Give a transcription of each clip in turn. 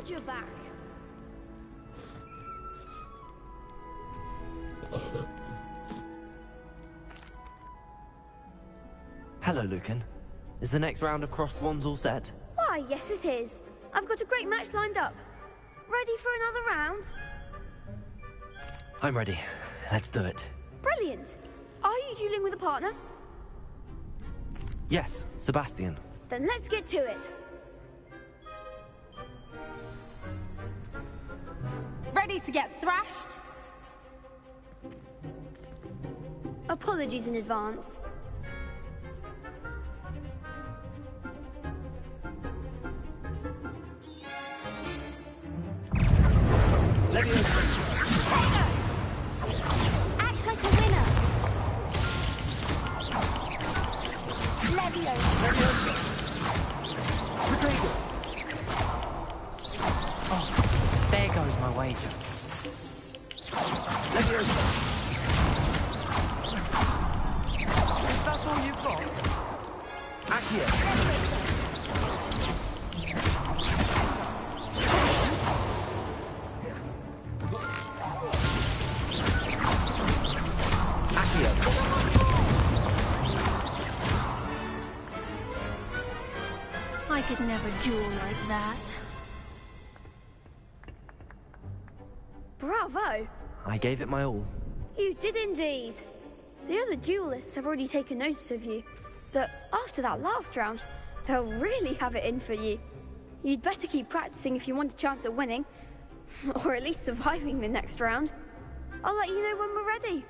Glad you're back. Hello, Lucan. Is the next round of crossed wands all set? Why, yes it is. I've got a great match lined up. Ready for another round? I'm ready. Let's do it. Brilliant. Are you dueling with a partner? Yes, Sebastian. Then let's get to it. Ready to get thrashed? Apologies in advance. Act like a winner. Leviosa. Rodrigo! Oh, there goes my wager. Leviosa! Is that all you've got? Accio! I could never duel like that. Bravo! I gave it my all. You did indeed. The other duelists have already taken notice of you, but after that last round, they'll really have it in for you. You'd better keep practicing if you want a chance at winning, or at least surviving the next round. I'll let you know when we're ready.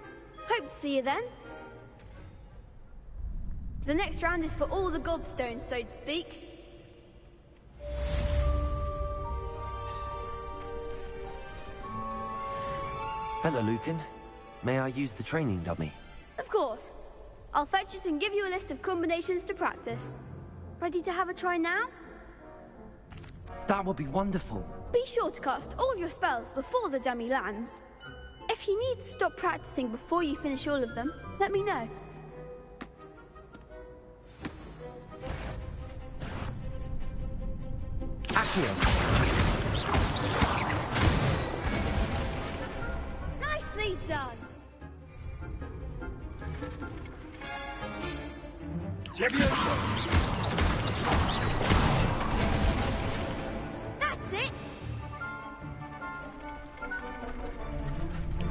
Hope to see you then. The next round is for all the gobstones, so to speak. Hello, Lucan. May I use the training dummy? Of course. I'll fetch it and give you a list of combinations to practice. Ready to have a try now? That would be wonderful. Be sure to cast all your spells before the dummy lands. If you need to stop practicing before you finish all of them, let me know. Accio! Nicely done! Leviosa! That's it!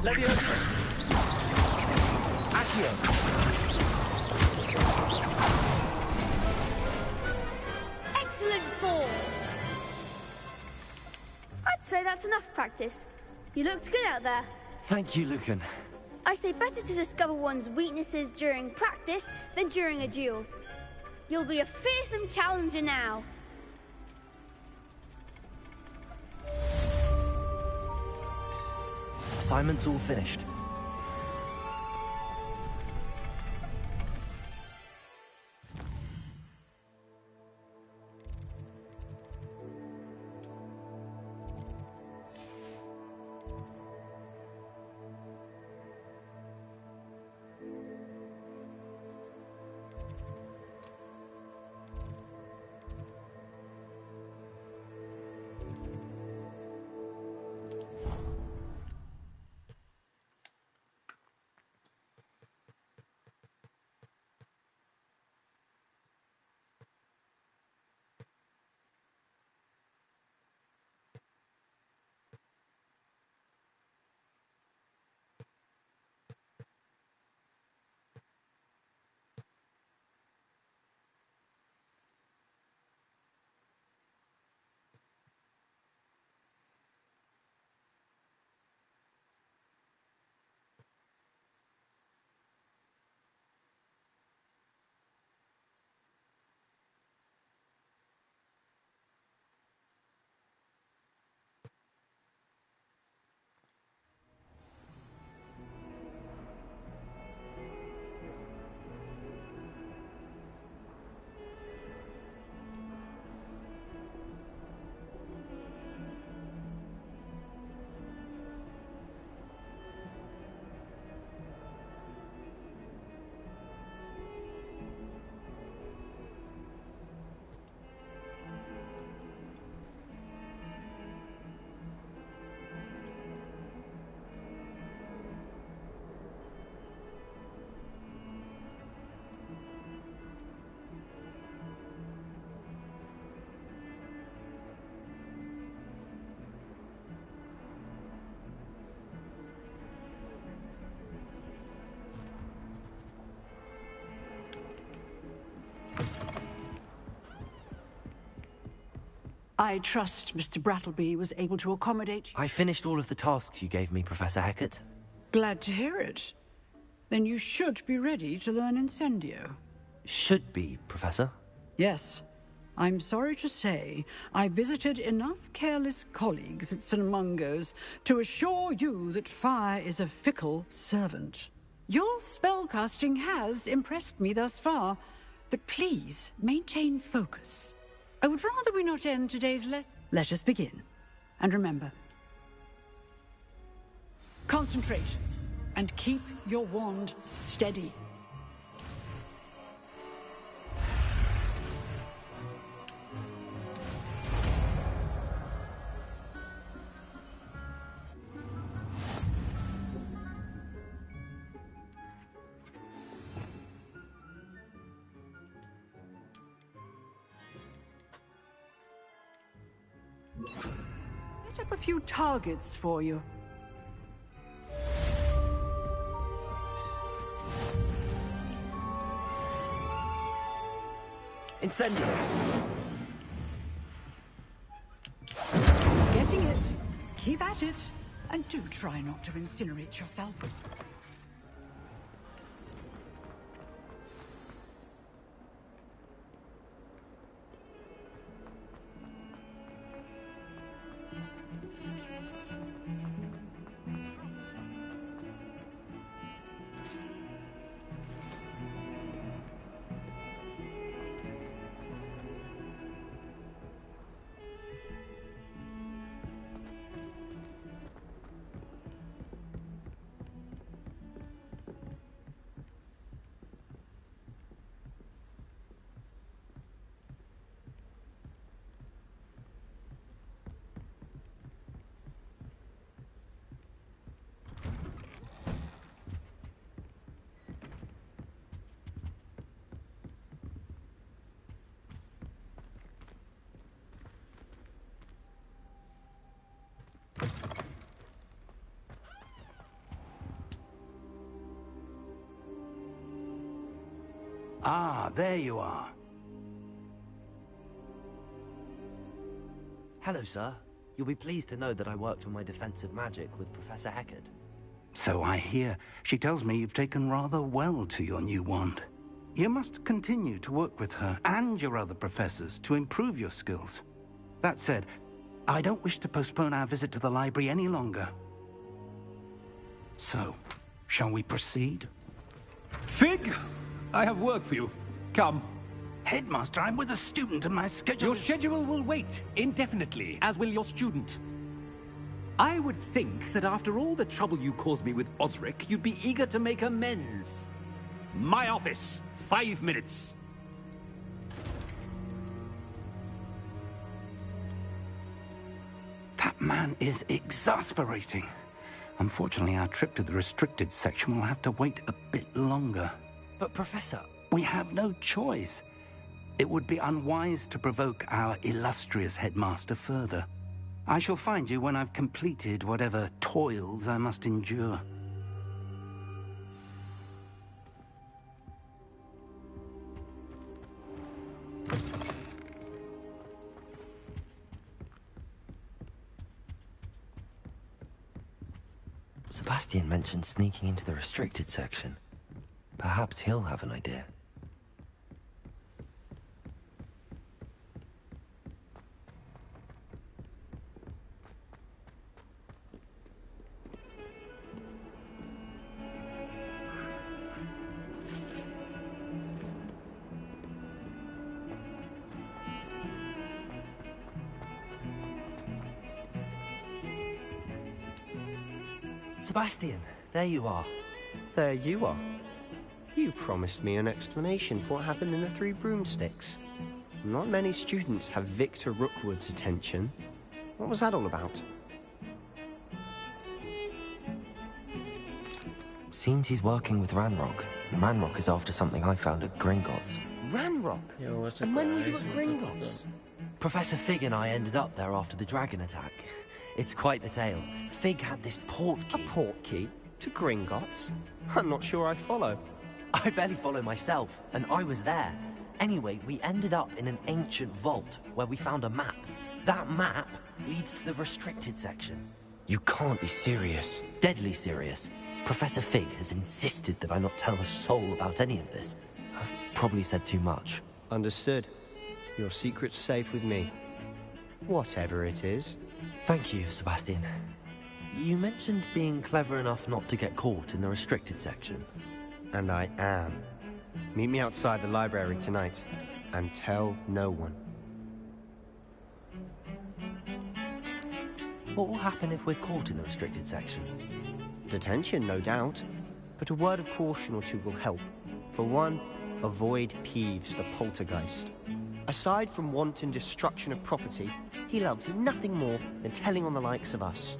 Leviosa! Accio! Excellent form! I'd say that's enough practice. You looked good out there. Thank you, Lucan. I say better to discover one's weaknesses during practice than during a duel. You'll be a fearsome challenger now. Assignment's all finished. I trust Mr. Brattleby was able to accommodate you. I finished all of the tasks you gave me, Professor Hecat. Glad to hear it. Then you should be ready to learn Incendio. Should be, Professor. Yes. I'm sorry to say, I visited enough careless colleagues at St. Mungo's to assure you that fire is a fickle servant. Your spellcasting has impressed me thus far, but please maintain focus. I would rather we not end today's Let us begin. And remember, concentrate and keep your wand steady. Set up a few targets for you. Incendio! Getting it. Keep at it. And do try not to incinerate yourself. Ah, there you are. Hello, sir. You'll be pleased to know that I worked on my defensive magic with Professor Hecat. So I hear. She tells me you've taken rather well to your new wand. You must continue to work with her and your other professors to improve your skills. That said, I don't wish to postpone our visit to the library any longer. So, shall we proceed? Fig! I have work for you. Come. Headmaster, I'm with a student and my schedule Your schedule will wait indefinitely, as will your student. I would think that after all the trouble you caused me with Osric, you'd be eager to make amends. My office. 5 minutes. That man is exasperating. Unfortunately, our trip to the restricted section will have to wait a bit longer. But, Professor... We have no choice. It would be unwise to provoke our illustrious headmaster further. I shall find you when I've completed whatever toils I must endure. Sebastian mentioned sneaking into the restricted section. Perhaps he'll have an idea. Sebastian, there you are. There you are. You promised me an explanation for what happened in the Three Broomsticks. Not many students have Victor Rookwood's attention. What was that all about? Seems he's working with Ranrock, and Ranrock is after something I found at Gringotts. Ranrock? Yo, what's up, And when were you guys? at What's up, Gringotts? what's up? Professor Fig and I ended up there after the dragon attack. It's quite the tale. Fig had this port A key. port key? To Gringotts? I'm not sure I follow. I barely follow myself, and I was there. Anyway, we ended up in an ancient vault where we found a map. That map leads to the restricted section. You can't be serious. Deadly serious. Professor Fig has insisted that I not tell a soul about any of this. I've probably said too much. Understood. Your secret's safe with me. Whatever it is. Thank you, Sebastian. You mentioned being clever enough not to get caught in the restricted section. And I am. Meet me outside the library tonight, and tell no one. What will happen if we're caught in the restricted section? Detention, no doubt. But a word of caution or two will help. For one, avoid Peeves, the poltergeist. Aside from wanton destruction of property, he loves nothing more than telling on the likes of us.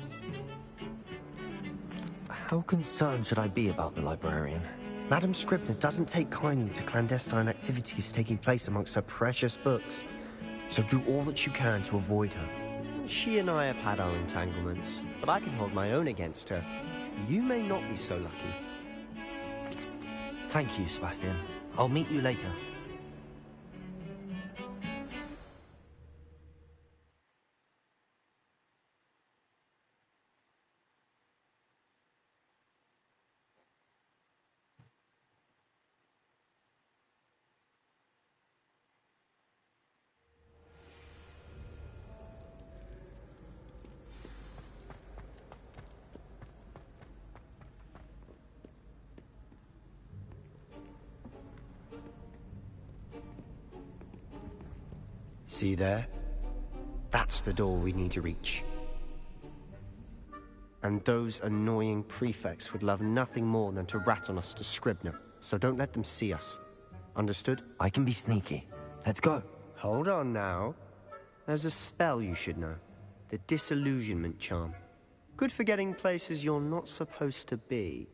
How concerned should I be about the librarian? Madame Scribner doesn't take kindly to clandestine activities taking place amongst her precious books. So do all that you can to avoid her. She and I have had our entanglements, but I can hold my own against her. You may not be so lucky. Thank you, Sebastian. I'll meet you later. See there? That's the door we need to reach. And those annoying prefects would love nothing more than to rat on us to Scribner, so don't let them see us. Understood? I can be sneaky. Let's go. Hold on now. There's a spell you should know. The Disillusionment Charm. Good for getting places you're not supposed to be.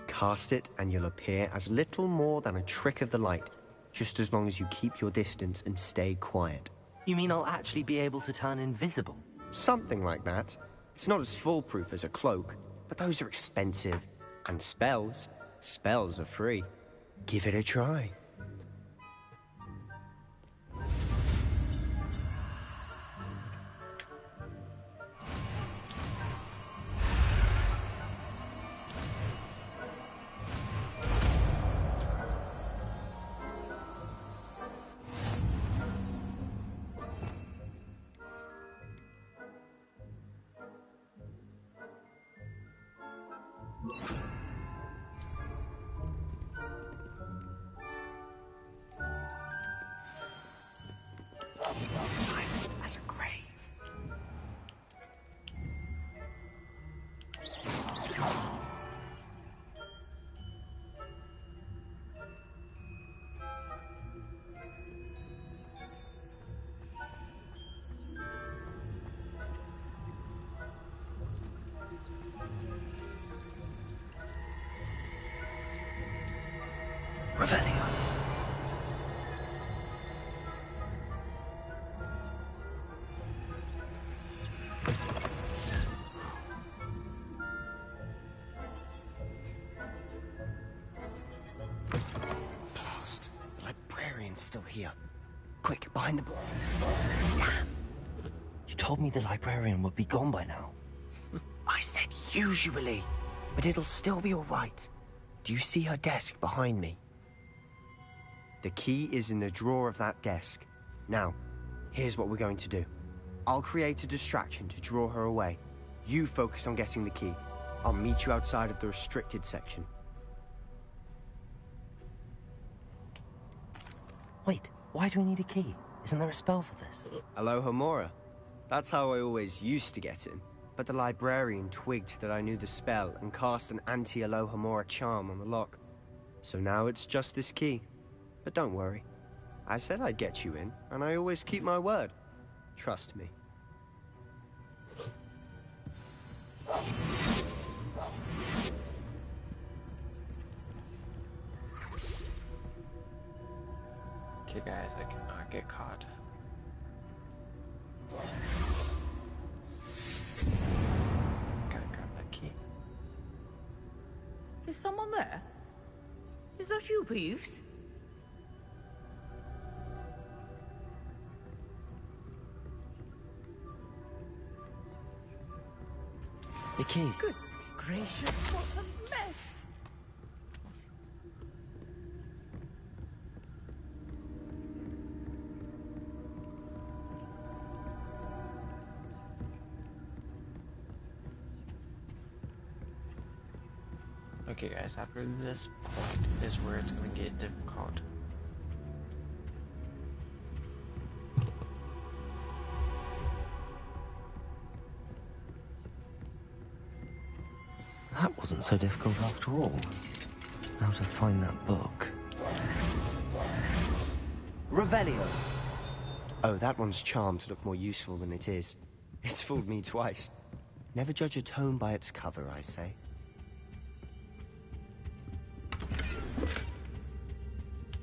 Cast it and you'll appear as little more than a trick of the light, just as long as you keep your distance and stay quiet. You mean I'll actually be able to turn invisible? Something like that. It's not as foolproof as a cloak, but those are expensive. And spells are free. Give it a try. Silent as a grave. Revelio. Blast. The librarian's still here. Quick, behind the blinds. Damn. You told me the librarian would be gone by now. I said usually, but it'll still be all right. Do you see her desk behind me? The key is in the drawer of that desk. Now, here's what we're going to do. I'll create a distraction to draw her away. You focus on getting the key. I'll meet you outside of the restricted section. Wait, why do we need a key? Isn't there a spell for this? Alohomora. That's how I always used to get in. But the librarian twigged that I knew the spell and cast an anti-Alohomora charm on the lock. So now it's just this key. But don't worry. I said I'd get you in, and I always keep my word. Trust me. Okay guys, I cannot get caught. Gotta grab that key. Is someone there? Is that you, Peeves? The key. Goodness gracious, what a mess! Okay guys, after this point is where it's gonna get difficult. That wasn't so difficult after all. Now to find that book. Revelio. Oh, that one's charmed to look more useful than it is. It's fooled me twice. Never judge a tome by its cover, I say.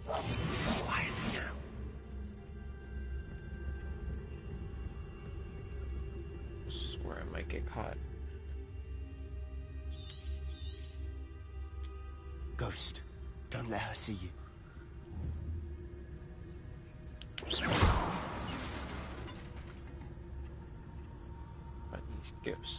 Quietly now. Swear I might get caught. Ghost, don't let her see you. But these gifts.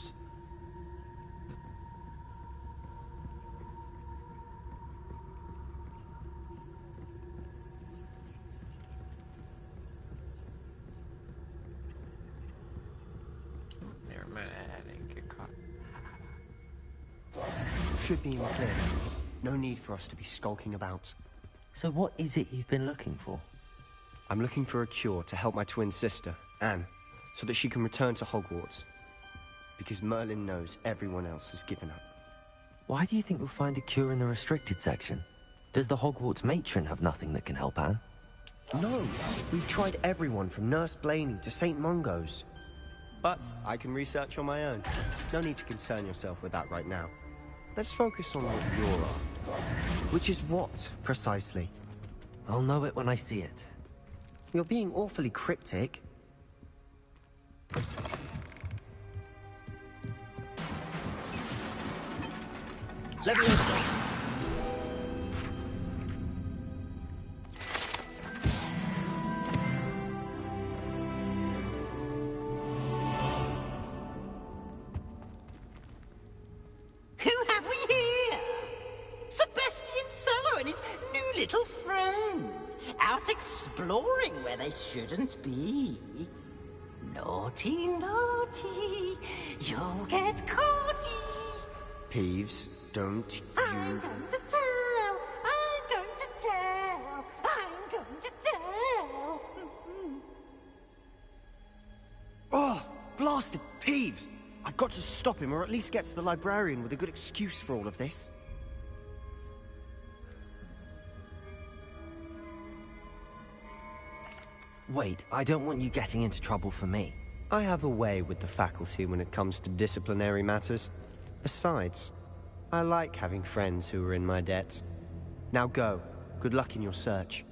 Never mind, I didn't get caught. Should be in the clear. No need for us to be skulking about. So what is it you've been looking for? I'm looking for a cure to help my twin sister, Anne, so that she can return to Hogwarts. Because Merlin knows everyone else has given up. Why do you think we'll find a cure in the restricted section? Does the Hogwarts matron have nothing that can help Anne? No! We've tried everyone from Nurse Blaney to St. Mungo's. But I can research on my own. No need to concern yourself with that right now. Let's focus on what you're after. Which is what, precisely? I'll know it when I see it. You're being awfully cryptic. Leviosa! Who have we here? Sebastian Sallow and his new little friend. Out exploring where they shouldn't be. Naughty, naughty. You'll get caughty. Peeves, don't I'm you... going to tell. I'm going to tell. I'm going to tell. Oh, blasted Peeves! I've got to stop him, or at least get to the librarian with a good excuse for all of this. Wait, I don't want you getting into trouble for me. I have a way with the faculty when it comes to disciplinary matters. Besides, I like having friends who are in my debt. Now go. Good luck in your search.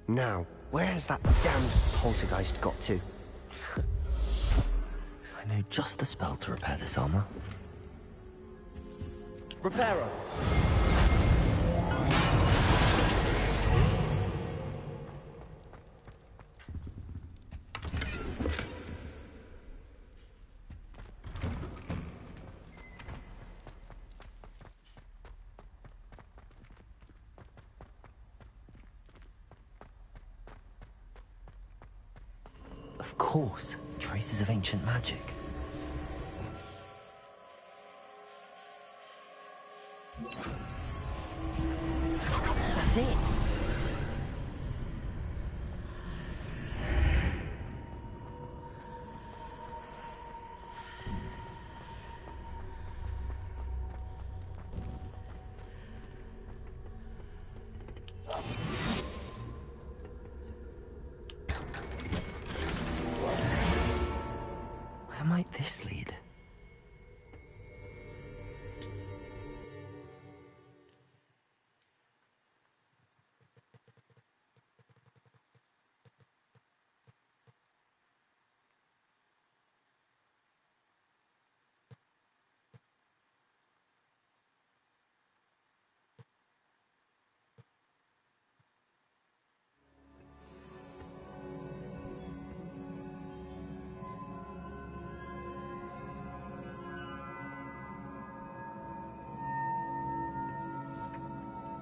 Now, where's that damned poltergeist got to? I know just the spell to repair this armor. Reparo! Of course, traces of ancient magic. That's it. Where might this lead?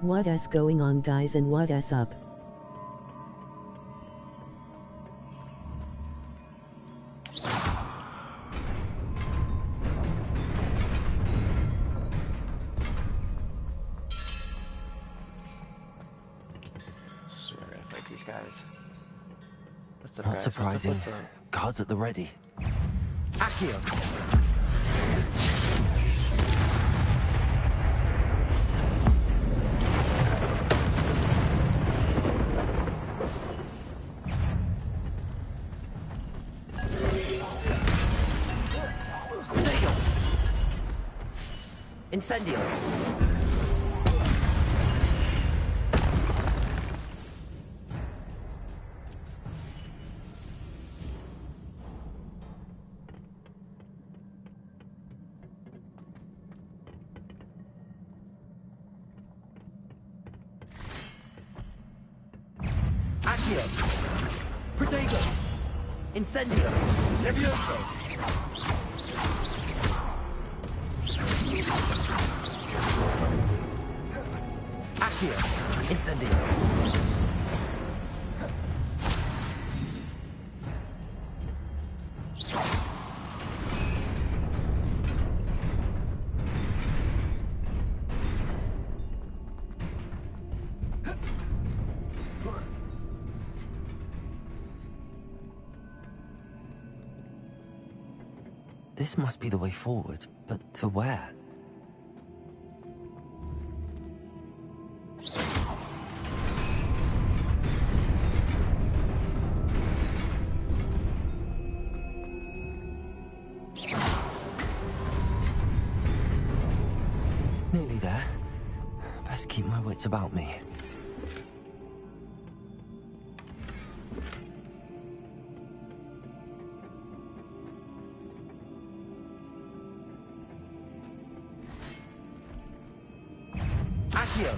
What's going on, guys, and what's up? So we're gonna fight these guys. What's up, Not guys? surprising. What's up? Guards at the ready. Accio! Incendio! Accio! Protego! Incendio! Levioso! Accio! Incendio! This must be the way forward, but to where? Nearly there. Best keep my wits about me. Accio!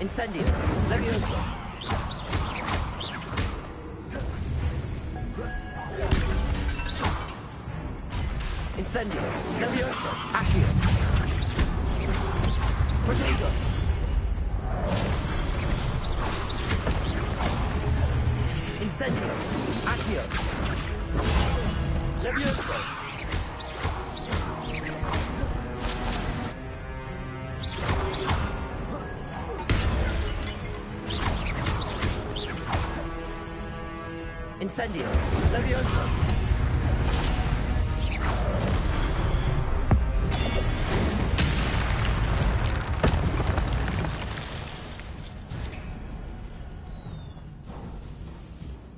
Incendio! Levioso! Incendio! Levioso! Accio! Protego! Incendio! Accio! Levioso! Incendio! Levioso!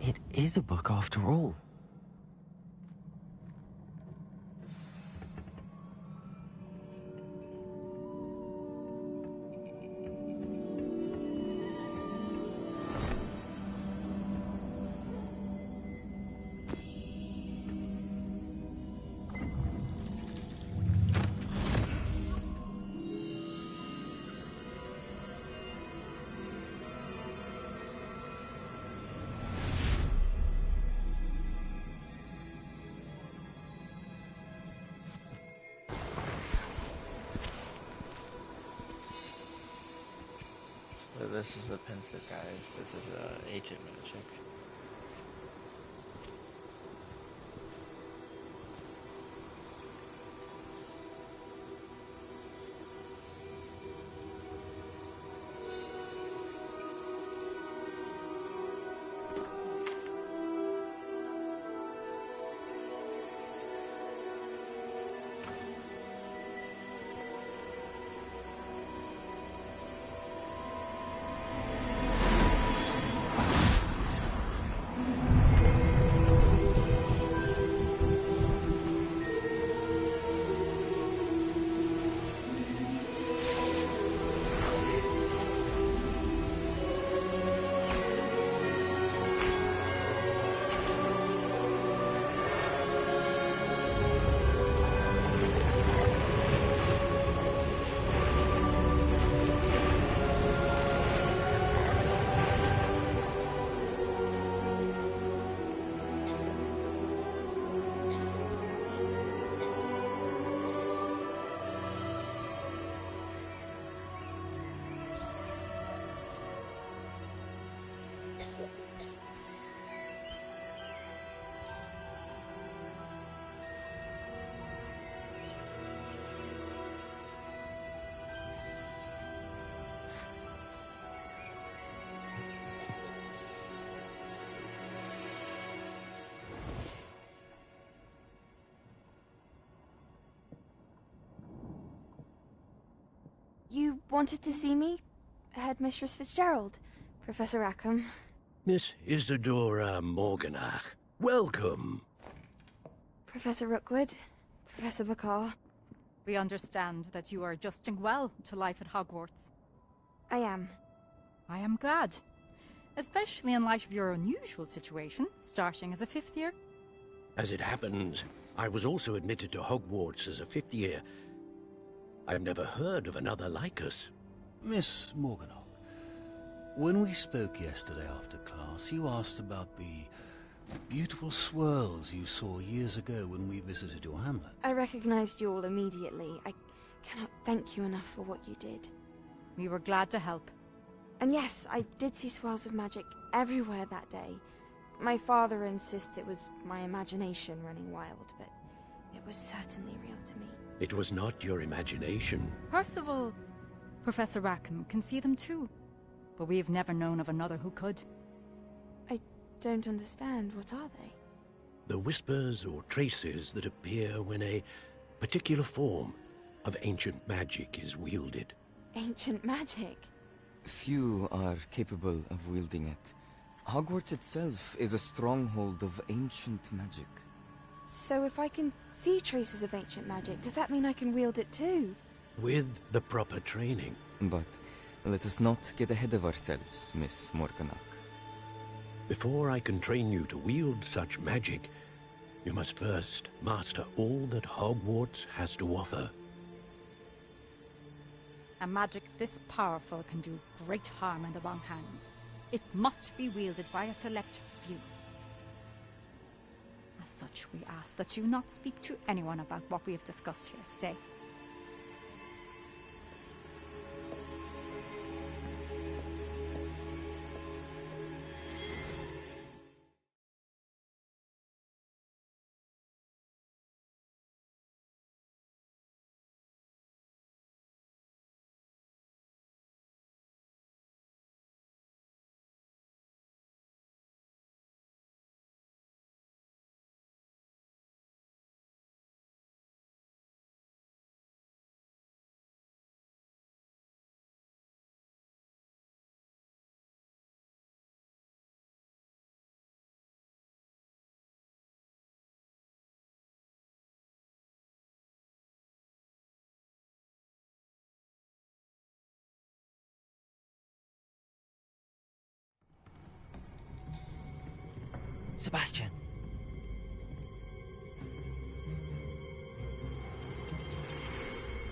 It is a book after all. So this is the pensive, guys. This is ancient magic. wanted to see me? Headmistress Fitzgerald, Professor Rackham. Miss Isadora Morganach, welcome. Professor Rookwood, Professor Bakar. We understand that you are adjusting well to life at Hogwarts. I am. I am glad. Especially in light of your unusual situation, starting as a 5th year. As it happens, I was also admitted to Hogwarts as a 5th year. I've never heard of another like us. Miss Morganach, when we spoke yesterday after class, you asked about the beautiful swirls you saw years ago when we visited your hamlet. I recognized you all immediately. I cannot thank you enough for what you did. We were glad to help. And yes, I did see swirls of magic everywhere that day. My father insists it was my imagination running wild, but it was certainly real to me. It was not your imagination. Percival, Professor Rackham can see them too, but we have never known of another who could. I don't understand. What are they? The whispers or traces that appear when a particular form of ancient magic is wielded. Ancient magic? Few are capable of wielding it. Hogwarts itself is a stronghold of ancient magic. So if I can see traces of ancient magic, does that mean I can wield it too? With the proper training. But let us not get ahead of ourselves, Miss Morganach. Before I can train you to wield such magic, you must first master all that Hogwarts has to offer. A magic this powerful can do great harm in the wrong hands. It must be wielded by a select few. As such, we ask that you not speak to anyone about what we have discussed here today. Sebastian.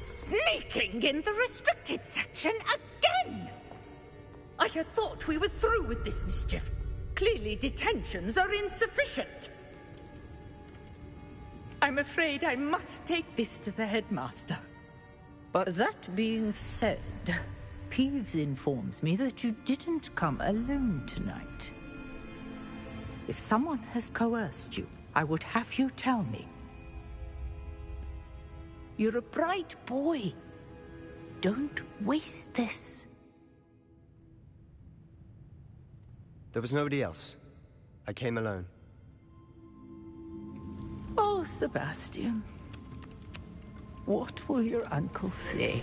Sneaking in the restricted section again! I had thought we were through with this mischief. Clearly detentions are insufficient. I'm afraid I must take this to the headmaster. But that being said, Peeves informs me that you didn't come alone tonight. If someone has coerced you, I would have you tell me. You're a bright boy. Don't waste this. There was nobody else. I came alone. Oh, Sebastian. What will your uncle say?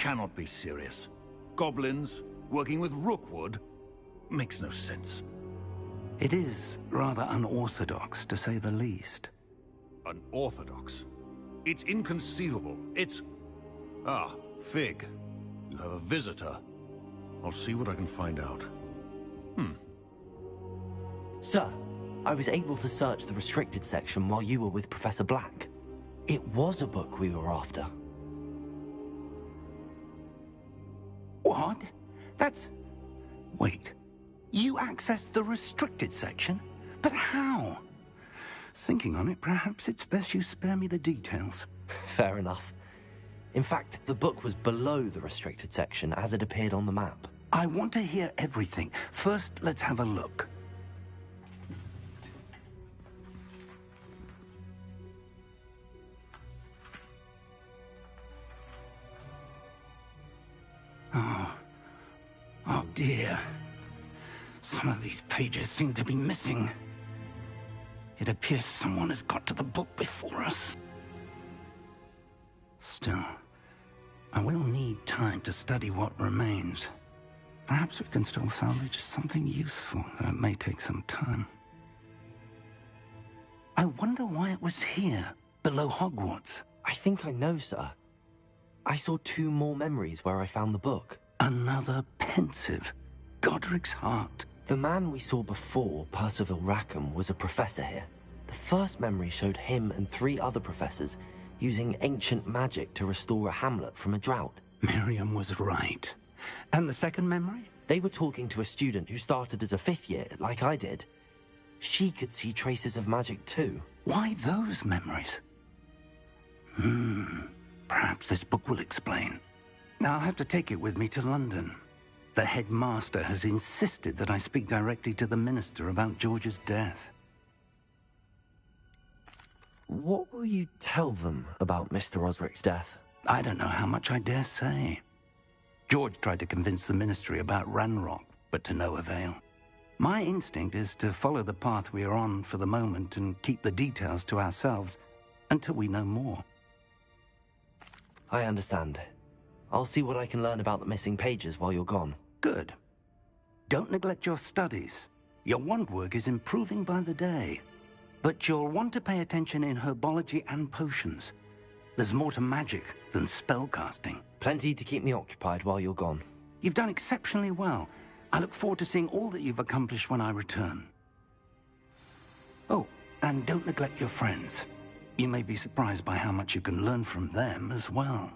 cannot be serious. Goblins working with Rookwood makes no sense. It is rather unorthodox, to say the least. Unorthodox? It's inconceivable. It's... Ah, Fig. You have a visitor. I'll see what I can find out. Sir, I was able to search the restricted section while you were with Professor Black. It was a book we were after. What? That's... Wait. You accessed the restricted section? But how? Thinking on it, perhaps it's best you spare me the details. Fair enough. In fact, the book was below the restricted section as it appeared on the map. I want to hear everything. First, let's have a look. Oh dear. Some of these pages seem to be missing. It appears someone has got to the book before us. Still, I will need time to study what remains. Perhaps we can still salvage something useful, though it may take some time. I wonder why it was here, below Hogwarts. I think I know, sir. I saw 2 more memories where I found the book. Another pensive. Godric's heart. The man we saw before, Percival Rackham, was a professor here. The first memory showed him and 3 other professors using ancient magic to restore a hamlet from a drought. Miriam was right. And the second memory? They were talking to a student who started as a 5th year, like I did. She could see traces of magic too. Why those memories? Perhaps this book will explain. Now I'll have to take it with me to London. The headmaster has insisted that I speak directly to the minister about George's death. What will you tell them about Mr. Osric's death? I don't know how much I dare say. George tried to convince the ministry about Ranrock, but to no avail. My instinct is to follow the path we are on for the moment and keep the details to ourselves until we know more. I understand. I'll see what I can learn about the missing pages while you're gone. Good. Don't neglect your studies. Your wand work is improving by the day. But you'll want to pay attention in herbology and potions. There's more to magic than spellcasting. Plenty to keep me occupied while you're gone. You've done exceptionally well. I look forward to seeing all that you've accomplished when I return. Oh, and don't neglect your friends. You may be surprised by how much you can learn from them as well.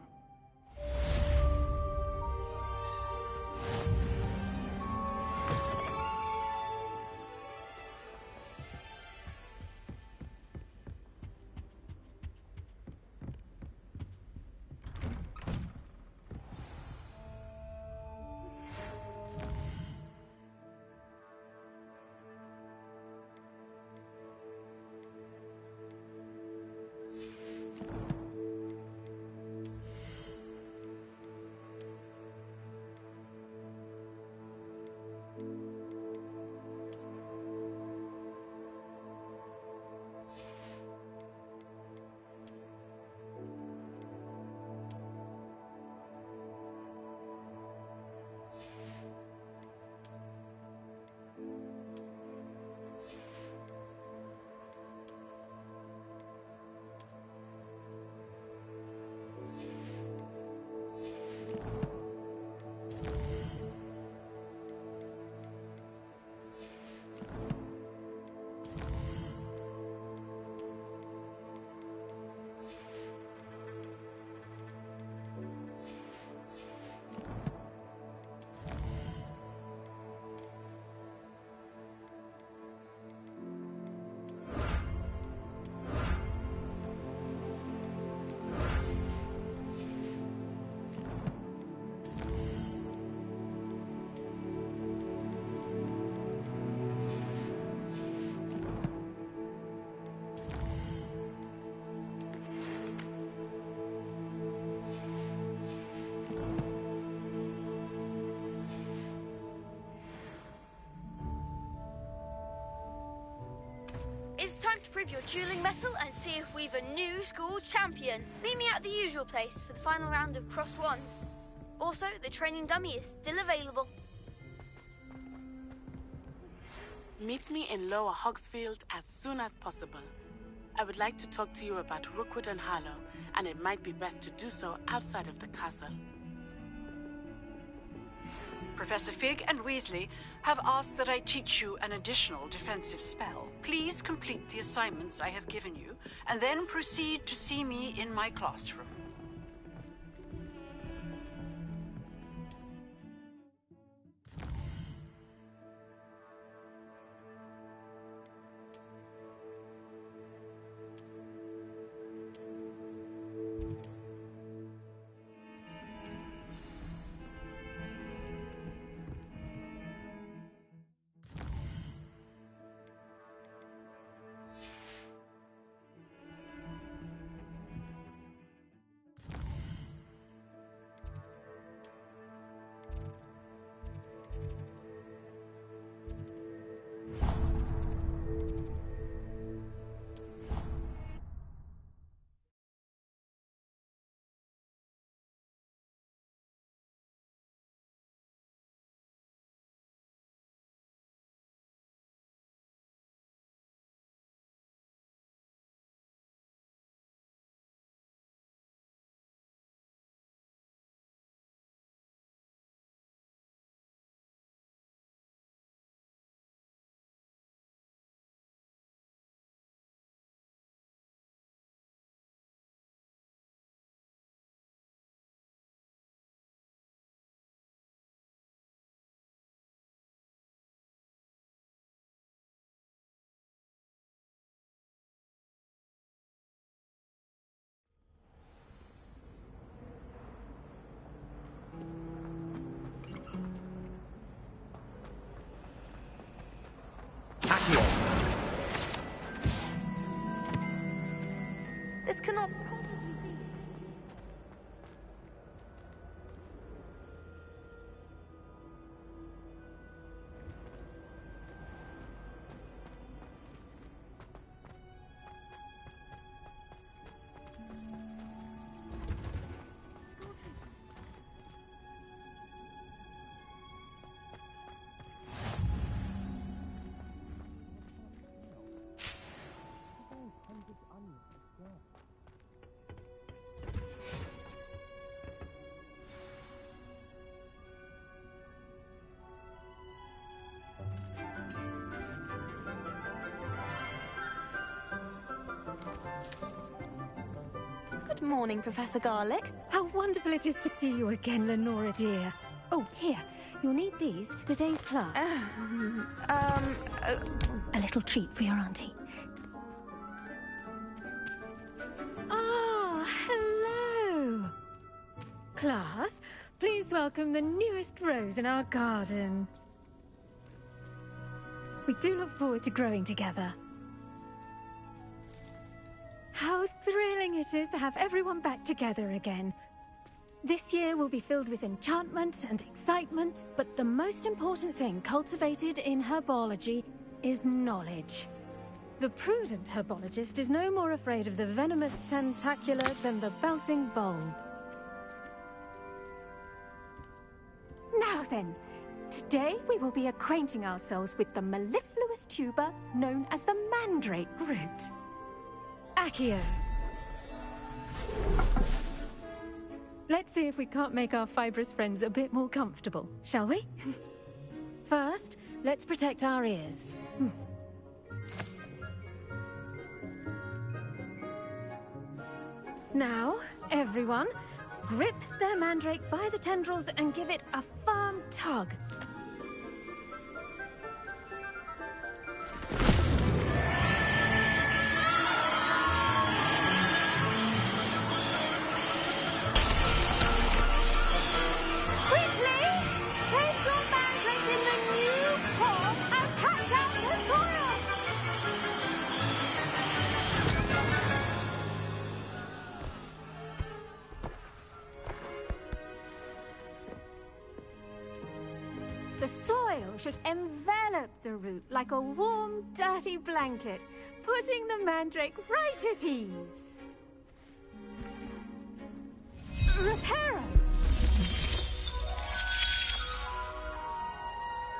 It's time to prove your dueling mettle and see if we've a new school champion. Meet me at the usual place for the final round of crossed wands. Also, the training dummy is still available. Meet me in Lower Hogsfield as soon as possible. I would like to talk to you about Rookwood and Harlow, and it might be best to do so outside of the castle. Professor Fig and Weasley have asked that I teach you an additional defensive spell. Please complete the assignments I have given you, and then proceed to see me in my classroom. This cannot possibly be. Good morning, Professor Garlick. How wonderful it is to see you again, Lenora dear. Oh, here. You'll need these for today's class. A little treat for your auntie. Ah, hello. Class, please welcome the newest rose in our garden. We do look forward to growing together. How thrilling it is to have everyone back together again. This year will be filled with enchantment and excitement, but the most important thing cultivated in herbology is knowledge. The prudent herbologist is no more afraid of the venomous tentacular than the bouncing bulb. Now then, today we will be acquainting ourselves with the mellifluous tuber known as the mandrake root. Accio. Let's see if we can't make our fibrous friends a bit more comfortable, shall we? First, let's protect our ears. Now, everyone, grip their mandrake by the tendrils and give it a firm tug. The soil should envelop the root like a warm, dirty blanket, putting the mandrake right at ease. Reparo!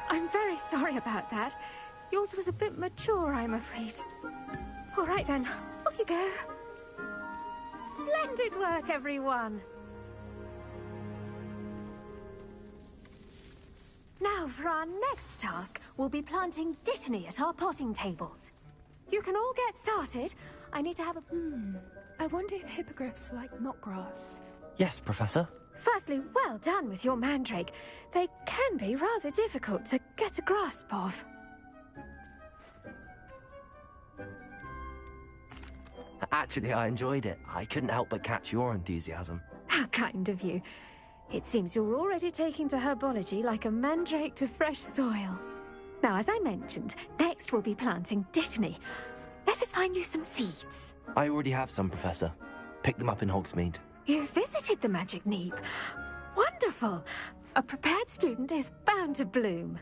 I'm very sorry about that. Yours was a bit mature, I'm afraid. All right then, off you go. Splendid work, everyone. Now, for our next task, we'll be planting Dittany at our potting tables. You can all get started. I need to have a... I wonder if hippogriffs like knotgrass. Yes, Professor. Firstly, well done with your mandrake. They can be rather difficult to get a grasp of. Actually, I enjoyed it. I couldn't help but catch your enthusiasm. How kind of you. It seems you're already taking to herbology like a mandrake to fresh soil. Now, as I mentioned, next we'll be planting Dittany. Let us find you some seeds. I already have some, Professor. Picked them up in Hogsmeade. You visited the Magic Neep. Wonderful! A prepared student is bound to bloom.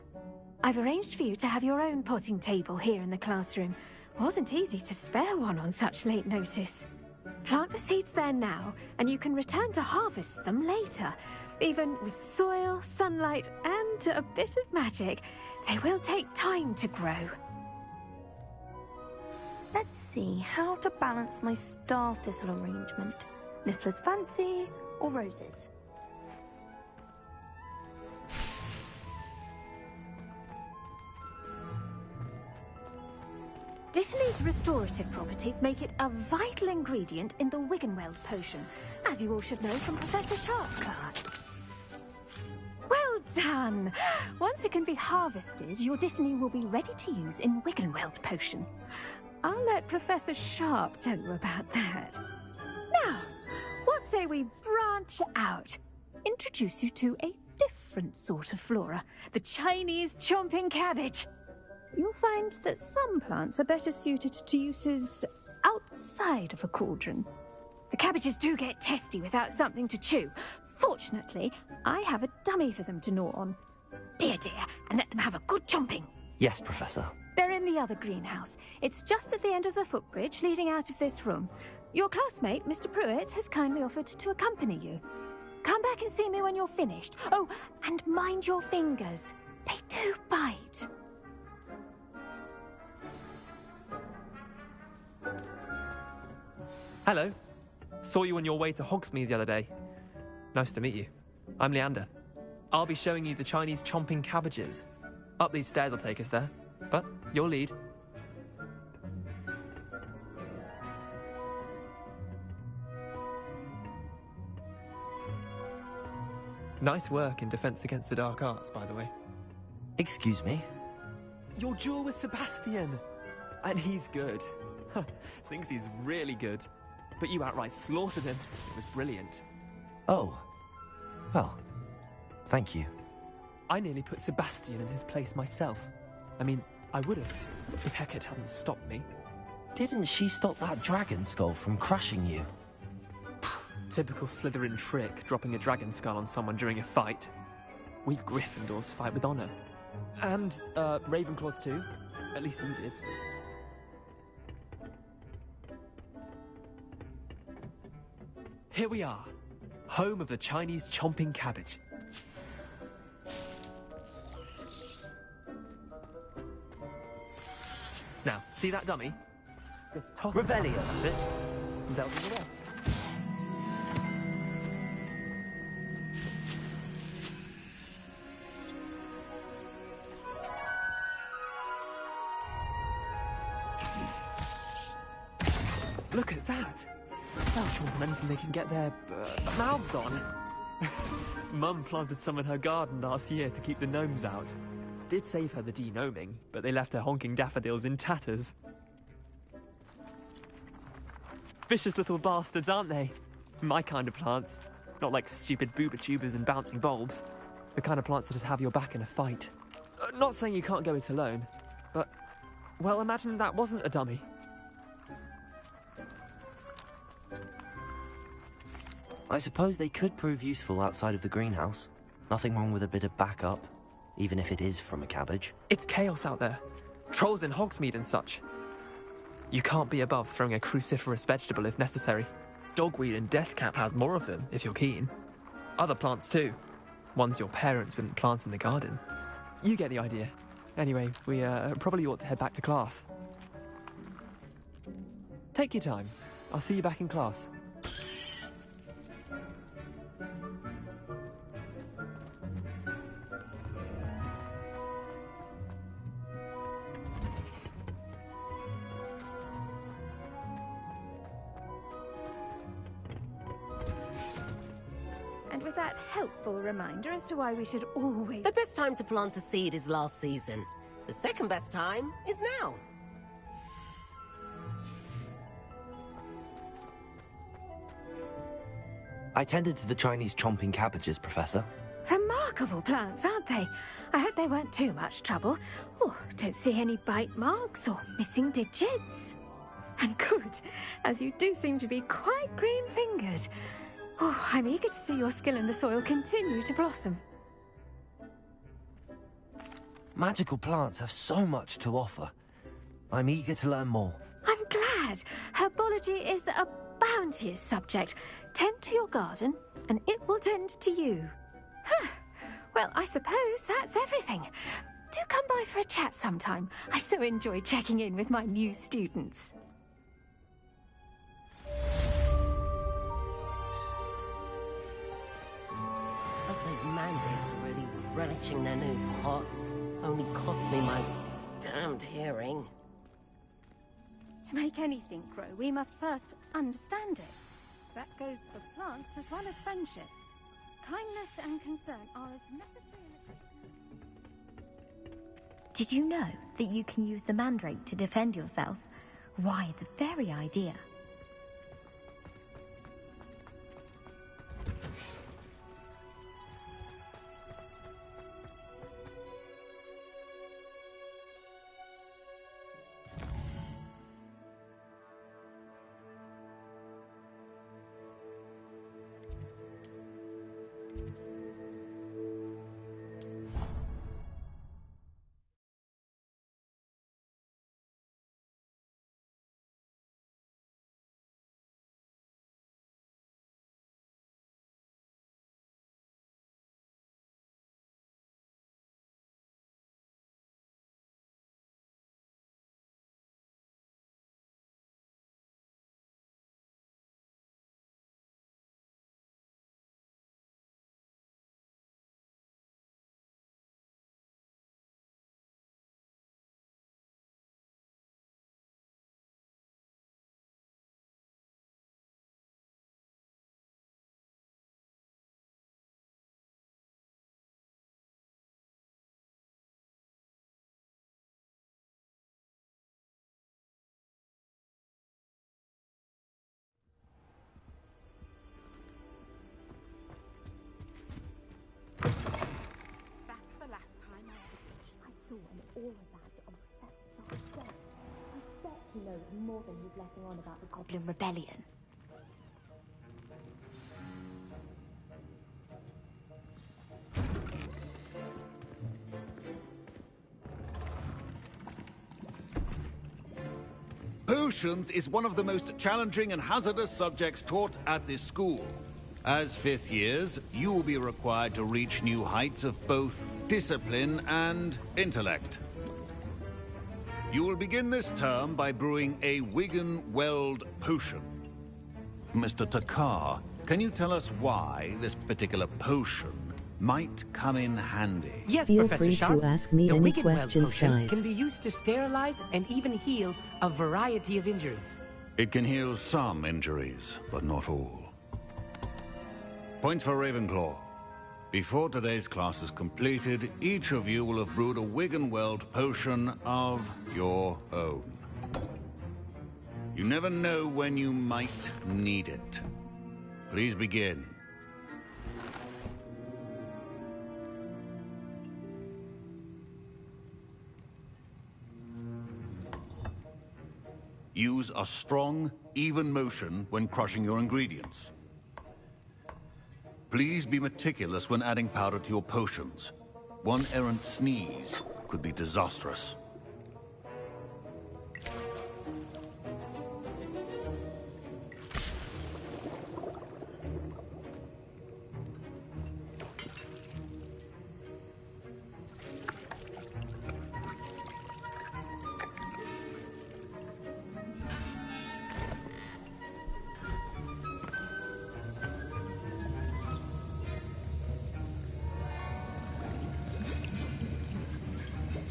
I've arranged for you to have your own potting table here in the classroom. Wasn't easy to spare one on such late notice. Plant the seeds there now, and you can return to harvest them later. Even with soil, sunlight, and a bit of magic, they will take time to grow. Let's see how to balance my star thistle arrangement. Niffler's fancy or roses? Dittany's restorative properties make it a vital ingredient in the Wiggenweld potion, as you all should know from Professor Sharp's class. Well done! Once it can be harvested, your Dittany will be ready to use in Wiggenweld potion. I'll let Professor Sharp tell you about that. Now, what say we branch out? Introduce you to a different sort of flora, the Chinese chomping cabbage. You'll find that some plants are better suited to uses outside of a cauldron. The cabbages do get testy without something to chew. Fortunately, I have a dummy for them to gnaw on. Be a dear and let them have a good chomping. Yes, Professor. They're in the other greenhouse. It's just at the end of the footbridge leading out of this room. Your classmate, Mr. Pruitt, has kindly offered to accompany you. Come back and see me when you're finished. Oh, and mind your fingers. They do bite. Hello. Saw you on your way to Hogsmeade the other day. Nice to meet you. I'm Leander. I'll be showing you the Chinese chomping cabbages. Up these stairs will take us there, but you'll lead. Nice work in Defense Against the Dark Arts, by the way. Excuse me? Your duel with Sebastian! And he's good. Thinks he's really good. But you outright slaughtered him. It was brilliant. Oh. Well, thank you. I nearly put Sebastian in his place myself. I mean, I would have, if Hecate hadn't stopped me. Didn't she stop that dragon skull from crushing you? Typical Slytherin trick, dropping a dragon skull on someone during a fight. We Gryffindors fight with honor. And, Ravenclaws too. At least you did. Here we are, home of the Chinese chomping cabbage. Now, see that dummy? Revelio. That's it. They'll be the one. Look at that! They'll chomp on anything they can get their mouths on. Mum planted some in her garden last year to keep the gnomes out. Did save her the de-gnoming, but they left her honking daffodils in tatters. Vicious little bastards, aren't they? My kind of plants. Not like stupid booba tubers and bouncing bulbs. The kind of plants that just have your back in a fight. Not saying you can't go it alone, but... well, imagine that wasn't a dummy. I suppose they could prove useful outside of the greenhouse. Nothing wrong with a bit of backup, even if it is from a cabbage. It's chaos out there. Trolls in Hogsmeade and such. You can't be above throwing a cruciferous vegetable if necessary. Dogweed and deathcap has more of them, if you're keen. Other plants too. Ones your parents wouldn't plant in the garden. You get the idea. Anyway, we probably ought to head back to class. Take your time. I'll see you back in class. And with that helpful reminder as to why we should always... The best time to plant a seed is last season. The second best time is now. I tended to the Chinese chomping cabbages, Professor. Remarkable plants, aren't they? I hope they weren't too much trouble. Oh, don't see any bite marks or missing digits. And good, as you do seem to be quite green-fingered. Oh, I'm eager to see your skill in the soil continue to blossom. Magical plants have so much to offer. I'm eager to learn more. I'm glad. Herbology is a bounteous subject. Tend to your garden, and it will tend to you. Huh. Well, I suppose that's everything. Do come by for a chat sometime. I so enjoy checking in with my new students. Those mandrakes are really relishing their new pots. Only cost me my damned hearing. To make anything grow, we must first understand it. That goes for plants as well as friendships. Kindness and concern are as necessary in a... Did you know that you can use the mandrake to defend yourself? Why, the very idea. All of that obsessed by death. I bet he knows more than he's letting on about the Goblin Rebellion. Potions is one of the most challenging and hazardous subjects taught at this school. As fifth years, you will be required to reach new heights of both discipline and intellect. You will begin this term by brewing a Wigan-Weld potion. Mr. Takar, can you tell us why this particular potion might come in handy? Yes, Feel Professor free Sharp. To ask me any questions, guys. Can be used to sterilize and even heal a variety of injuries. It can heal some injuries, but not all. Points for Ravenclaw. Before today's class is completed, each of you will have brewed a Wigan-Weld potion of your own. You never know when you might need it. Please begin. Use a strong, even motion when crushing your ingredients. Please be meticulous when adding powder to your potions. One errant sneeze could be disastrous.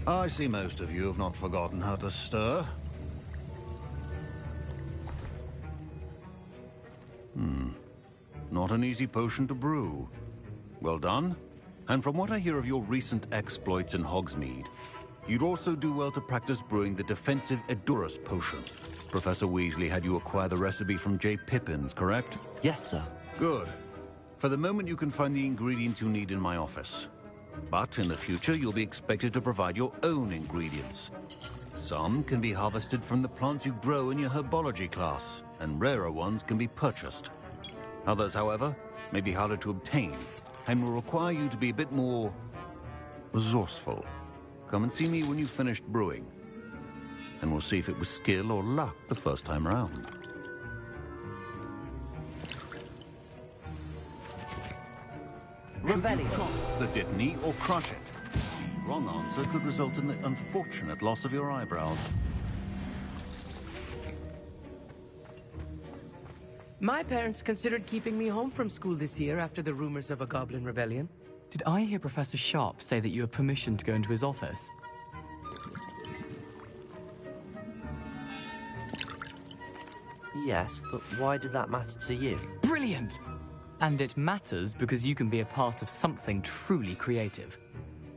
I see most of you have not forgotten how to stir. Not an easy potion to brew. Well done. And from what I hear of your recent exploits in Hogsmeade, you'd also do well to practice brewing the defensive Edurus potion. Professor Weasley had you acquire the recipe from J. Pippins, correct? Yes, sir. Good. For the moment, you can find the ingredients you need in my office. But in the future, you'll be expected to provide your own ingredients. Some can be harvested from the plants you grow in your herbology class, and rarer ones can be purchased. Others, however, may be harder to obtain, and will require you to be a bit more resourceful. Come and see me when you've finished brewing, and we'll see if it was skill or luck the first time around. Revelio. Chop the Dittany or crush it. Wrong answer could result in the unfortunate loss of your eyebrows. My parents considered keeping me home from school this year after the rumors of a goblin rebellion. Did I hear Professor Sharp say that you have permission to go into his office? Yes, but why does that matter to you? Brilliant! And it matters because you can be a part of something truly creative.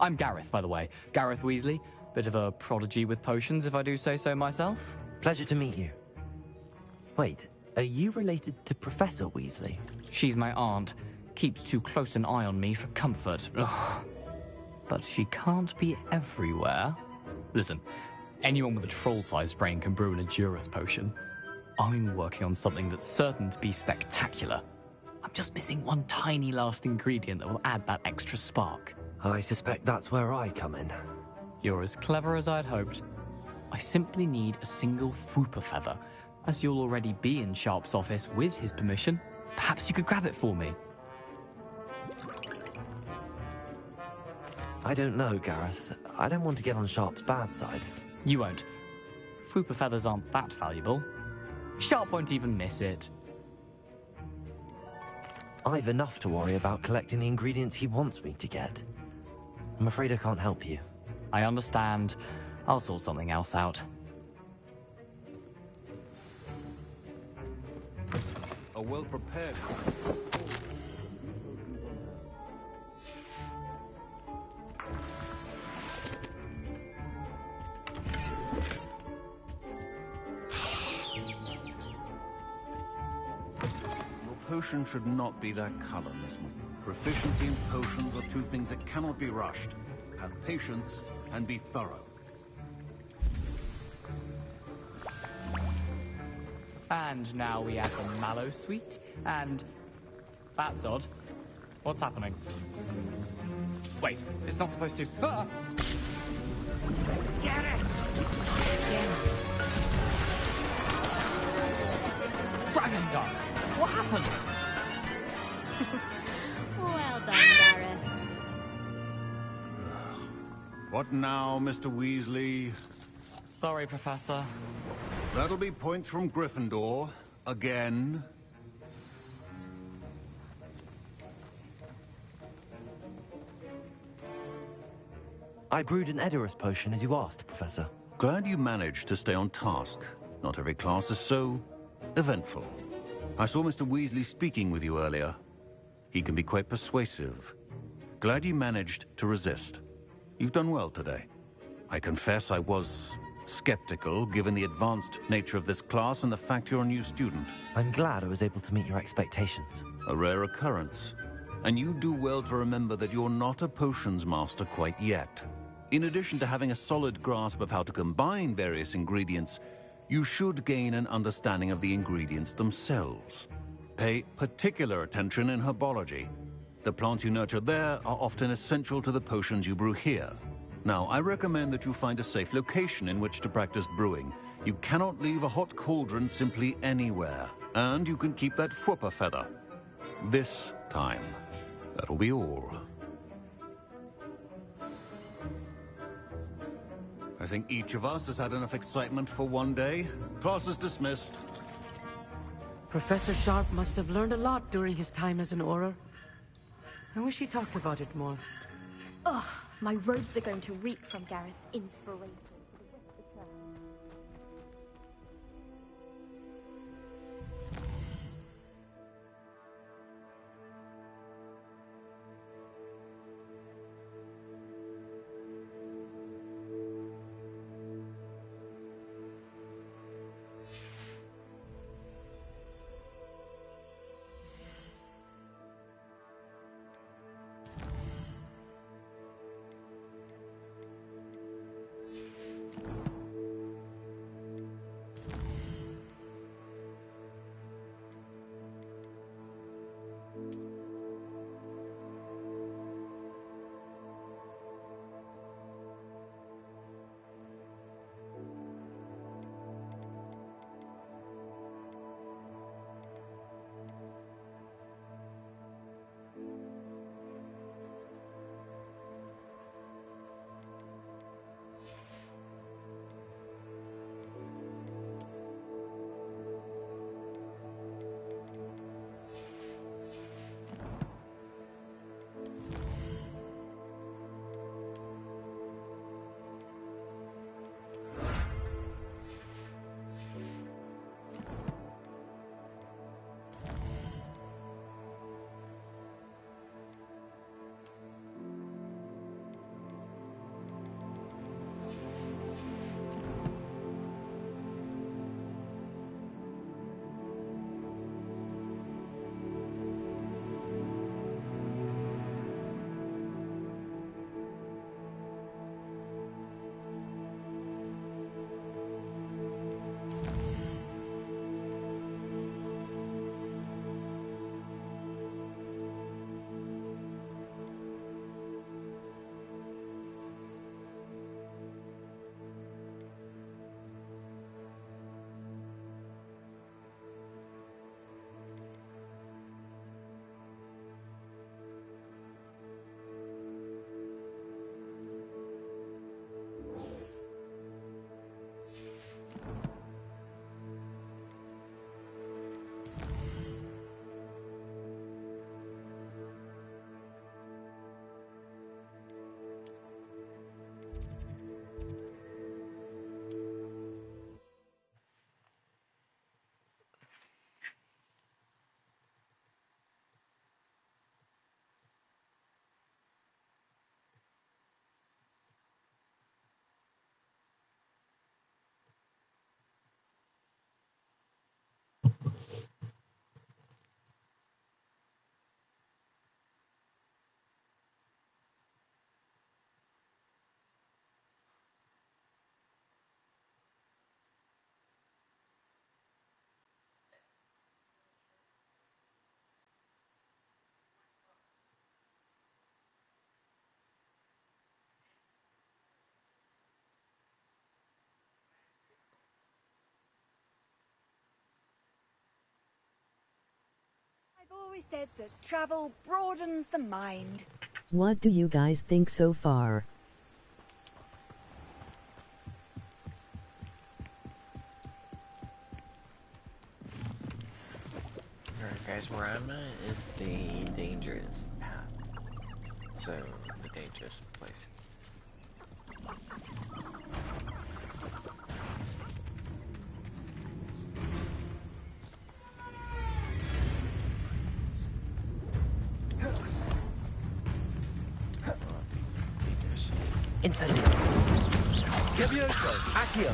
I'm Gareth, by the way. Gareth Weasley. Bit of a prodigy with potions, if I do say so myself. Pleasure to meet you. Wait, are you related to Professor Weasley? She's my aunt. Keeps too close an eye on me for comfort. Ugh. But she can't be everywhere. Listen, anyone with a troll-sized brain can brew an Edurus potion. I'm working on something that's certain to be spectacular. I'm just missing one tiny last ingredient that will add that extra spark. I suspect that's where I come in. You're as clever as I'd hoped. I simply need a single Fwooper feather. As you'll already be in Sharp's office with his permission, perhaps you could grab it for me. I don't know, Gareth. I don't want to get on Sharp's bad side. You won't. Fwooper feathers aren't that valuable. Sharp won't even miss it. I've enough to worry about collecting the ingredients he wants me to get. I'm afraid I can't help you. I understand. I'll sort something else out. A well-prepared... Potion should not be that color, Miss McGee. Proficiency in potions are two things that cannot be rushed. Have patience and be thorough. And now we add the mallow sweet, and... That's odd. What's happening? Wait, it's not supposed to... Ah! Get it! Dragon Dog! What happened? Well done, Gareth. What now, Mr. Weasley? Sorry, Professor. That'll be points from Gryffindor. Again. I brewed an Edurus potion as you asked, Professor. Glad you managed to stay on task. Not every class is so eventful. I saw Mr. Weasley speaking with you earlier. He can be quite persuasive. Glad you managed to resist. You've done well today. I confess I was skeptical, given the advanced nature of this class and the fact you're a new student. I'm glad I was able to meet your expectations. A rare occurrence. And you do well to remember that you're not a potions master quite yet. In addition to having a solid grasp of how to combine various ingredients, you should gain an understanding of the ingredients themselves. Pay particular attention in herbology. The plants you nurture there are often essential to the potions you brew here. Now, I recommend that you find a safe location in which to practice brewing. You cannot leave a hot cauldron simply anywhere. And you can keep that Fwooper feather. This time. That'll be all. I think each of us has had enough excitement for one day. Class is dismissed. Professor Sharp must have learned a lot during his time as an Auror. I wish he talked about it more. Ugh, My robes are going to reek from Gareth's inspiration. I've always said that travel broadens the mind. What do you guys think so far? Alright guys, where I'm at is the dangerous path. So, the dangerous place. Incendio. Levioso. Accio.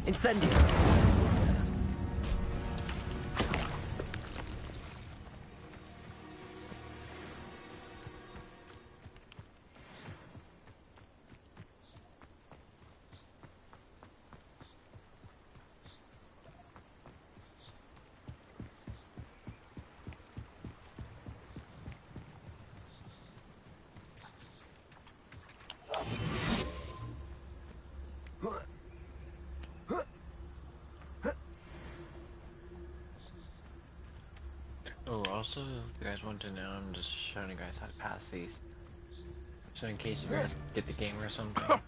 Incendio. Also, if you guys want to know, I'm just showing you guys how to pass these. So in case you guys get the game or something,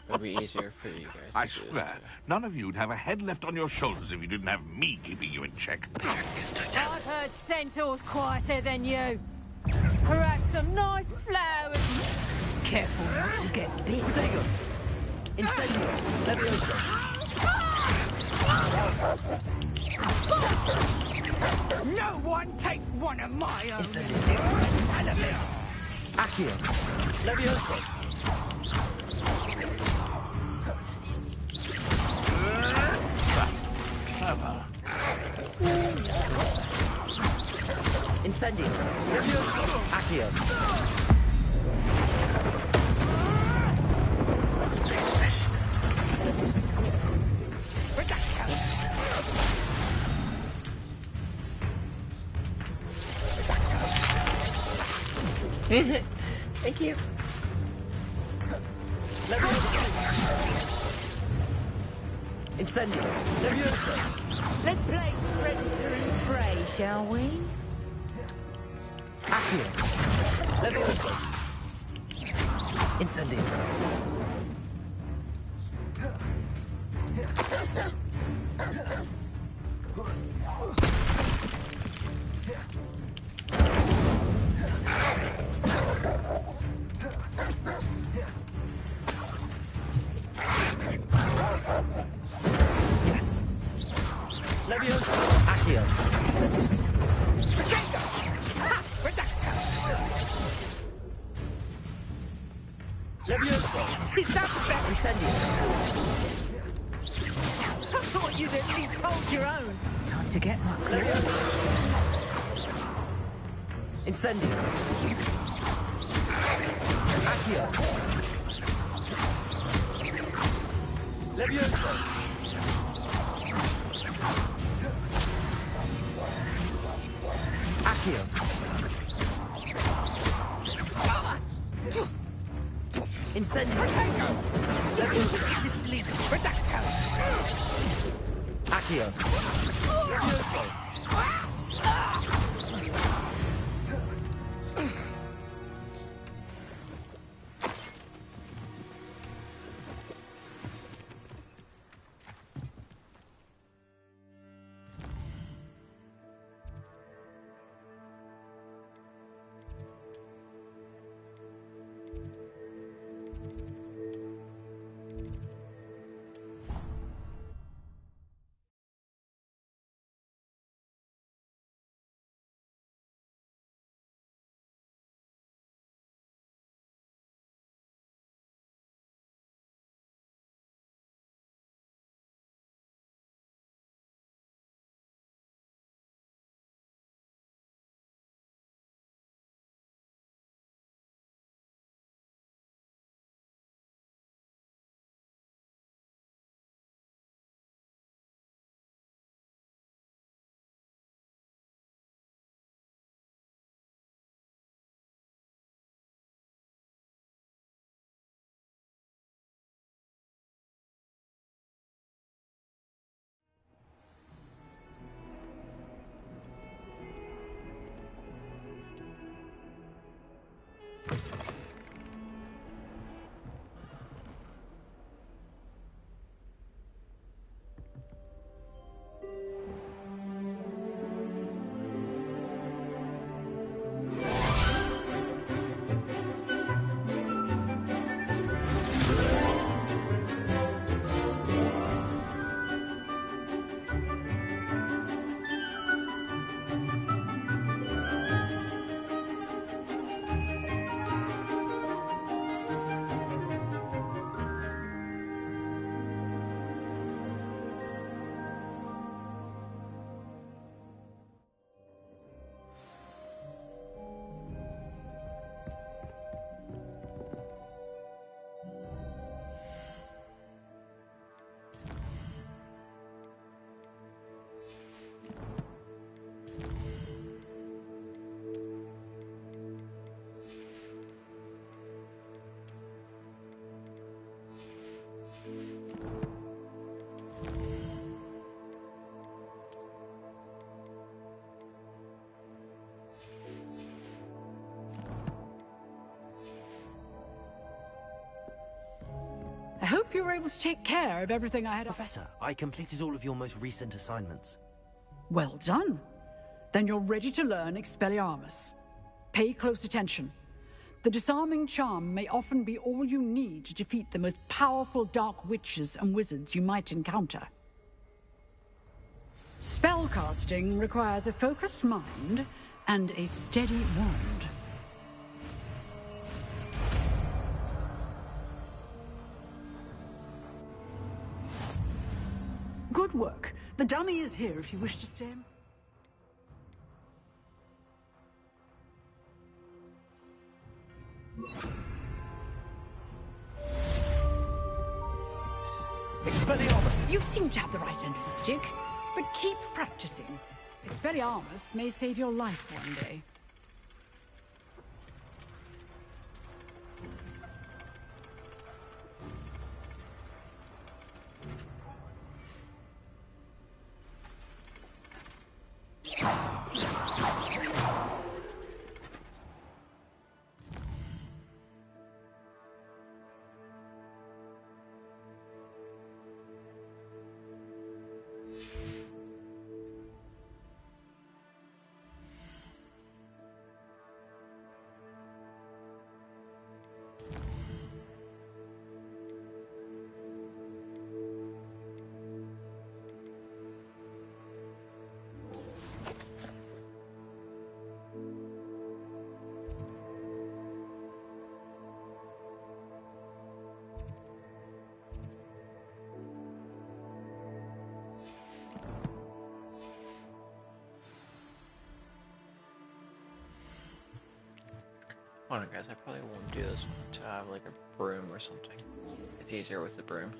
it'll be easier for you guys. I swear, none of you'd have a head left on your shoulders if you didn't have me keeping you in check. I've heard centaurs quieter than you. Perhaps some nice flowers. Careful, you get bit. Protego! Incendio! Leviosa! No one takes one of my own. Incendio! Accio! Leviosa! Clever. Incendio! Leviosa! Accio! Thank you. Incendio! Leviosa! Let's play predator and prey, shall we? Accio! Leviosa! Incendio! Yes! Leviosa! Accio! Leviosa! Is that better? Incendio! I thought you'd at least hold your own. Time to get my Leviosa! Incendio! Accio! Leviosa! Accio! Incendio! Leviosa! Accio! Leviosa! hope you were able to take care of everything I had. Professor, I completed all of your most recent assignments. Well done. Then you're ready to learn Expelliarmus. Pay close attention. The disarming charm may often be all you need to defeat the most powerful dark witches and wizards you might encounter. Spellcasting requires a focused mind and a steady wand. Good work. The dummy is here if you wish to stay. Expelliarmus! You seem to have the right end of the stick, but keep practicing. Expelliarmus may save your life one day. Hold on guys, I probably won't do this one to have like a broom or something. It's easier with the broom.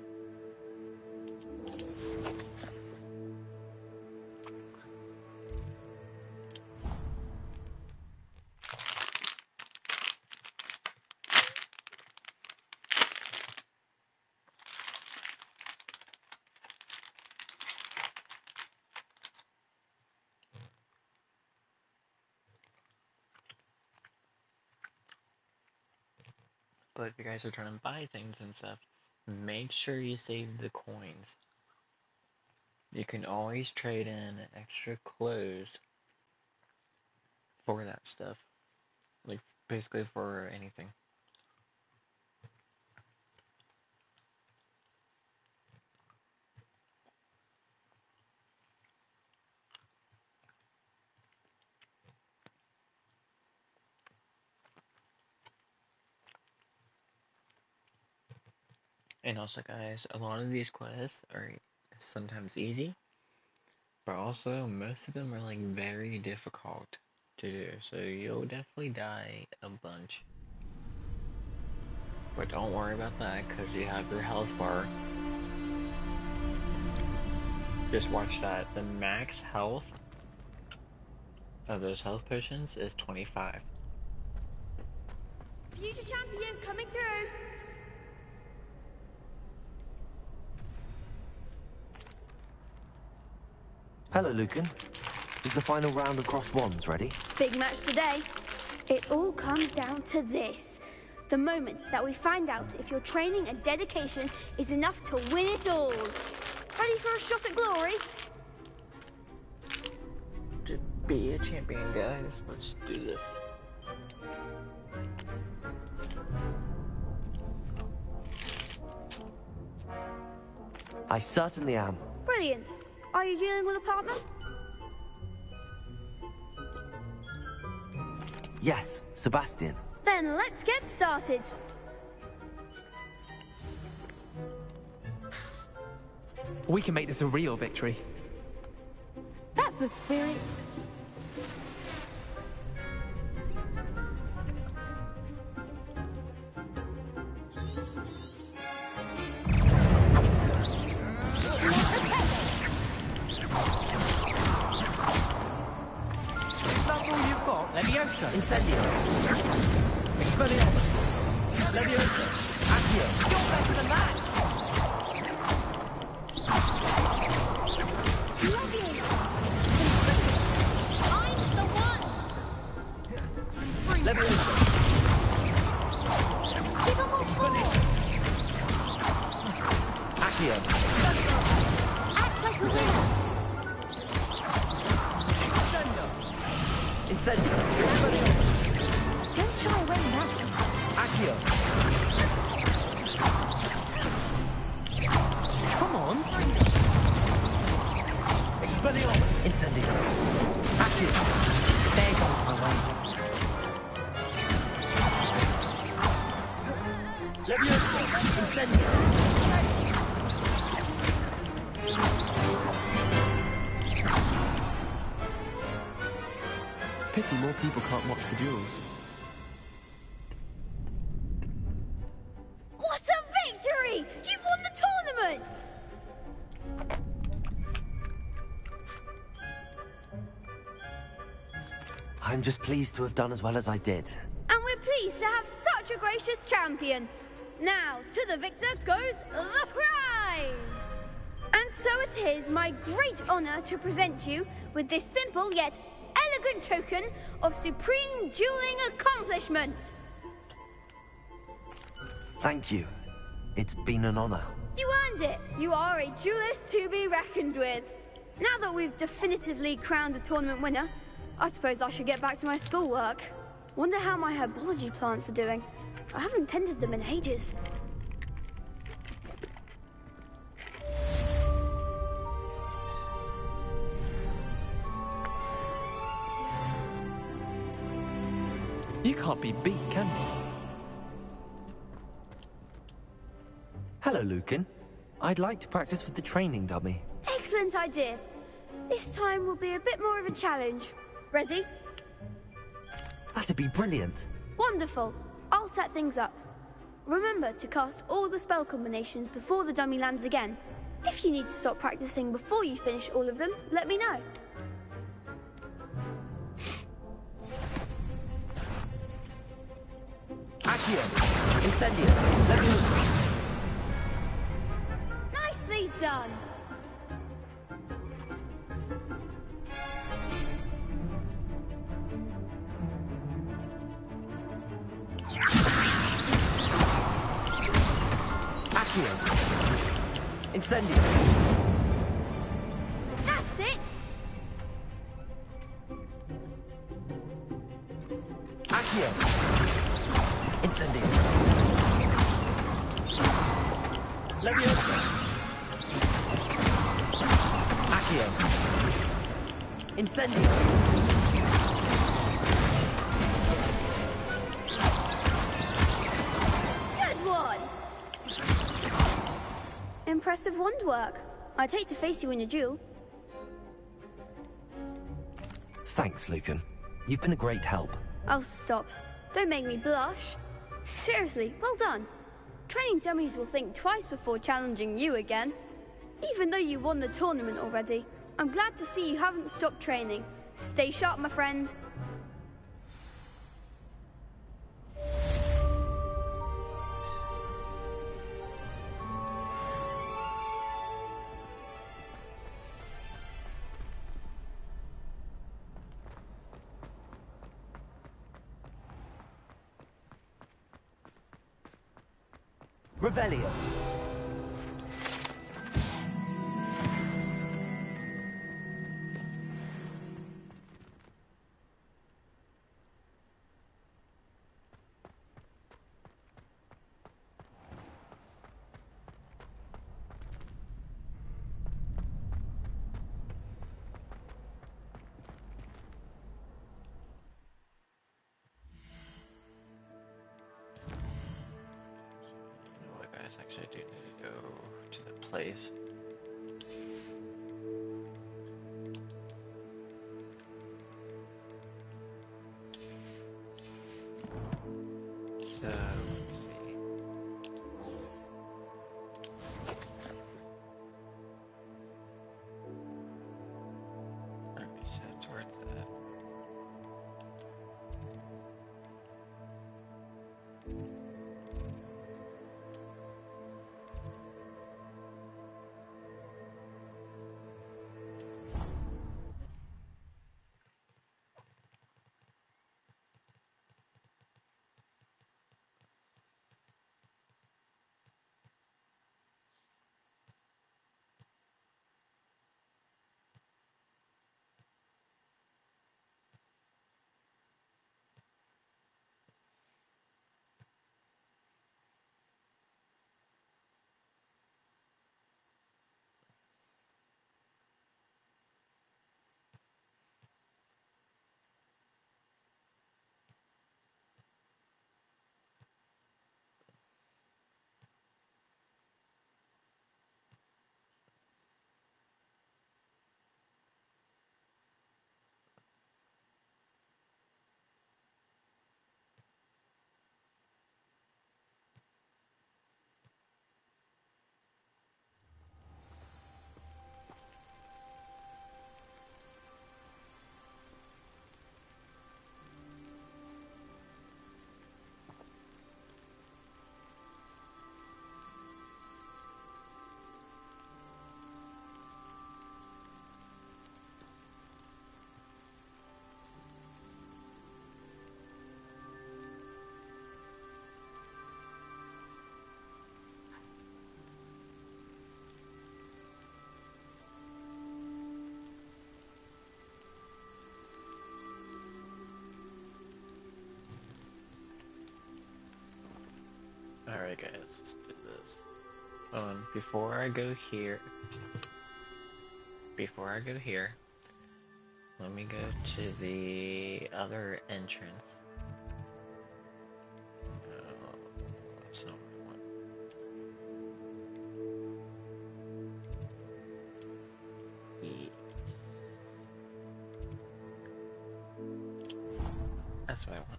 But if you guys are trying to buy things and stuff, make sure you save the coins. You can always trade in extra clothes for that stuff. Like, basically for anything. And also guys, a lot of these quests are sometimes easy, but also most of them are like very difficult to do, so you'll definitely die a bunch. But don't worry about that, because you have your health bar. Just watch that. The max health of those health potions is 25. Future champion coming through! Hello, Lucan. Is the final round across wands ready? Big match today. It all comes down to this. The moment that we find out if your training and dedication is enough to win it all. Ready for a shot at glory? To be a champion, guys. Let's do this. I certainly am. Brilliant. Are you dealing with a partner? Yes, Sebastian. Then let's get started. We can make this a real victory. That's the spirit. Leviosa! Incendio! Expelliarmus! Leviosa! Accio! You're better than that! I'm the one! Leviosa! Give them all four! Accio. Incendio. Don't shy away now. Accio. Come on. Expelliarmus. Incendio. Accio. There goes my way. Leviosa. Incendio. Pity more people can't watch the duels. What a victory! You've won the tournament! I'm just pleased to have done as well as I did. And we're pleased to have such a gracious champion. Now, to the victor goes the prize! And so it is my great honor to present you with this simple yet elegant token of supreme dueling accomplishment. Thank you. It's been an honor. You earned it. You are a duelist to be reckoned with. Now that we've definitively crowned the tournament winner, I suppose I should get back to my schoolwork. Wonder how my herbology plants are doing. I haven't tended them in ages. You can't be beat, can you? Hello, Lucan. I'd like to practice with the training dummy. Excellent idea. This time will be a bit more of a challenge. Ready? That'd be brilliant. Wonderful. I'll set things up. Remember to cast all the spell combinations before the dummy lands again. If you need to stop practicing before you finish all of them, let me know. Accio. Incendio. Leviosa. Nicely done. Accio. Incendio. That's it. Accio. Incendio. Leviosa. Accio. Incendio. Good one. Impressive wand work. I'd hate to face you in a duel. Thanks, Lucan. You've been a great help. Oh, stop. Don't make me blush. Seriously, well done. Training dummies will think twice before challenging you again. Even though you won the tournament already, I'm glad to see you haven't stopped training. Stay sharp, my friend. Revelio. Actually, I do need to go to the place. So, let's see. Okay, so that's where it's at. Alright guys, let's do this. Before I go here, let me go to the other entrance. That's not what I want. That's what I want.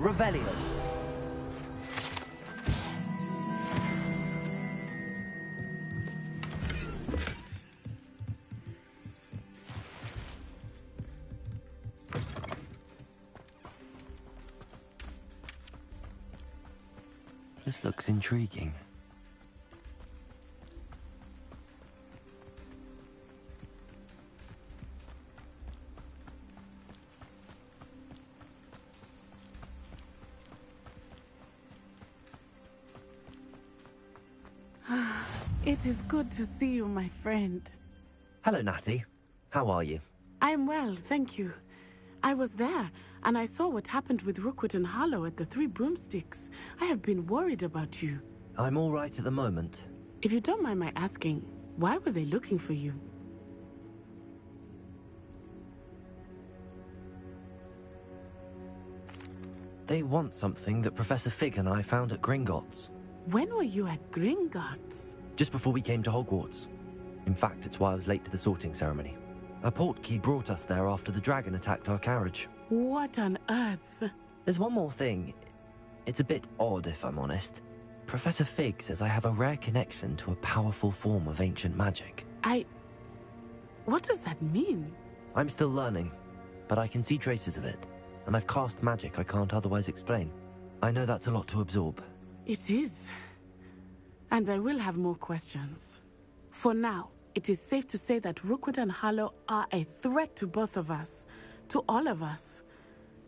Revelio. This looks intriguing. It is good to see you, my friend. Hello, Natty. How are you? I'm well, thank you. I was there, and I saw what happened with Rookwood and Harlow at the Three Broomsticks. I have been worried about you. I'm all right at the moment. If you don't mind my asking, why were they looking for you? They want something that Professor Fig and I found at Gringotts. When were you at Gringotts? Just before we came to Hogwarts. In fact, it's why I was late to the sorting ceremony. A portkey brought us there after the dragon attacked our carriage. What on earth? There's one more thing. It's a bit odd, if I'm honest. Professor Fig says I have a rare connection to a powerful form of ancient magic. What does that mean? I'm still learning, but I can see traces of it, and I've cast magic I can't otherwise explain. I know that's a lot to absorb. It is. And I will have more questions. For now, it is safe to say that Rookwood and Harlow are a threat to both of us, to all of us,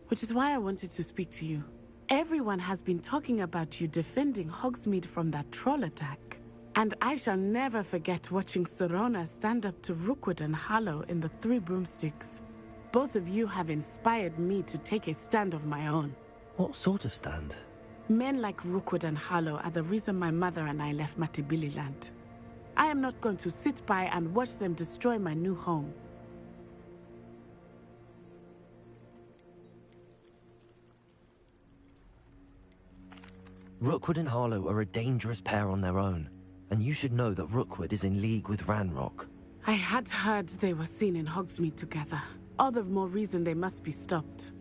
which is why I wanted to speak to you. Everyone has been talking about you defending Hogsmeade from that troll attack. And I shall never forget watching Sorona stand up to Rookwood and Harlow in the Three Broomsticks. Both of you have inspired me to take a stand of my own. What sort of stand? Men like Rookwood and Harlow are the reason my mother and I left Matibili land. I am not going to sit by and watch them destroy my new home. Rookwood and Harlow are a dangerous pair on their own, and you should know that Rookwood is in league with Ranrock. I had heard they were seen in Hogsmeade together. All the more reason they must be stopped.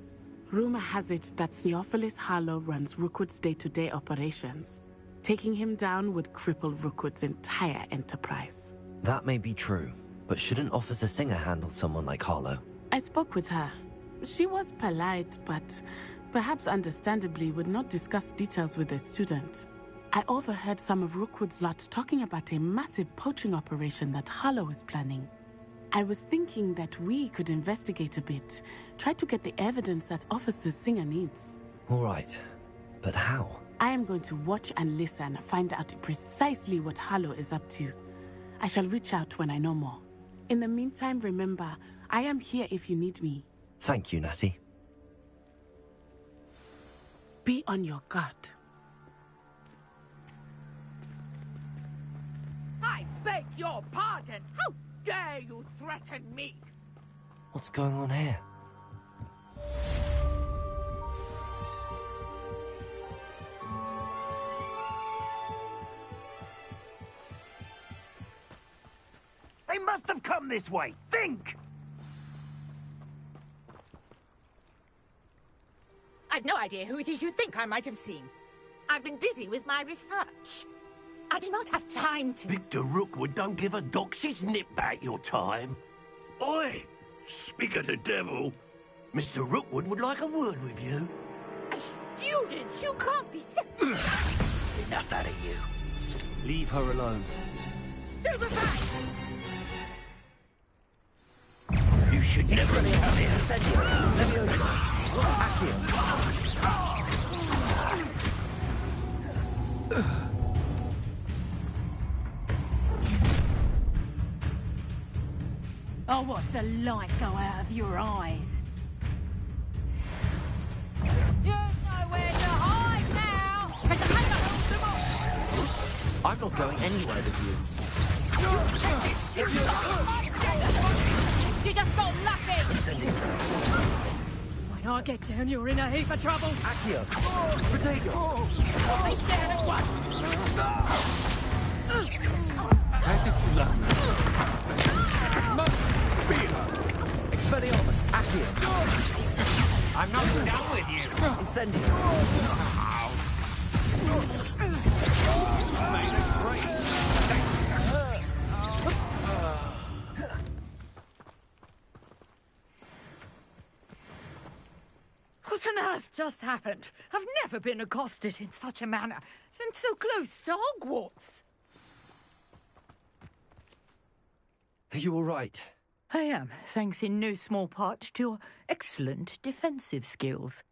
Rumor has it that Theophilus Harlow runs Rookwood's day-to-day operations. Taking him down would cripple Rookwood's entire enterprise. That may be true, but shouldn't Officer Singer handle someone like Harlow? I spoke with her. She was polite, but perhaps understandably would not discuss details with a student. I overheard some of Rookwood's lot talking about a massive poaching operation that Harlow is planning. I was thinking that we could investigate a bit, try to get the evidence that Officer Singer needs. All right, but how? I am going to watch and listen, find out precisely what Harlow is up to. I shall reach out when I know more. In the meantime, remember, I am here if you need me. Thank you, Natty. Be on your guard. I beg your pardon. How dare you threaten me? What's going on here? They must have come this way. Think! I've no idea who it is you think I might have seen. I've been busy with my research. I do not have time to... Victor Rookwood don't give a doxy's nip back your time. Oi! Speak of the devil. Mr. Rookwood would like a word with you. A student? You can't be Enough out of you. Leave her alone. Stupefy! You should never have come here. I'll watch the light go out of your eyes. You've nowhere to hide now! I'm not going anywhere with you. You just got lucky! When I get down, you're in a heap of trouble! Accio! Protego! Stay down at once! Expelliarmus! Accio! I'm not done with you! Incendio! What on earth just happened? I've never been accosted in such a manner, and so close to Hogwarts. Are you all right? I am, thanks in no small part to your excellent defensive skills.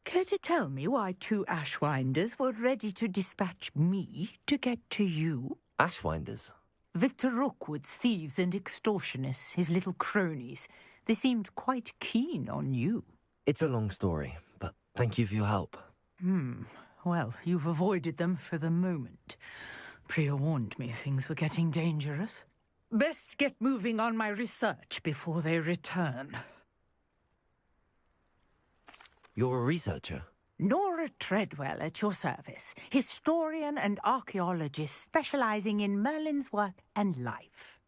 Care to tell me why two Ashwinders were ready to dispatch me to get to you? Ashwinders? Victor Rookwood's thieves and extortionists, his little cronies. They seemed quite keen on you. It's a long story, but thank you for your help. Well, you've avoided them for the moment. Priya warned me things were getting dangerous. Best get moving on my research before they return. You're a researcher? Nora Treadwell at your service, historian and archaeologist specializing in Merlin's work and life.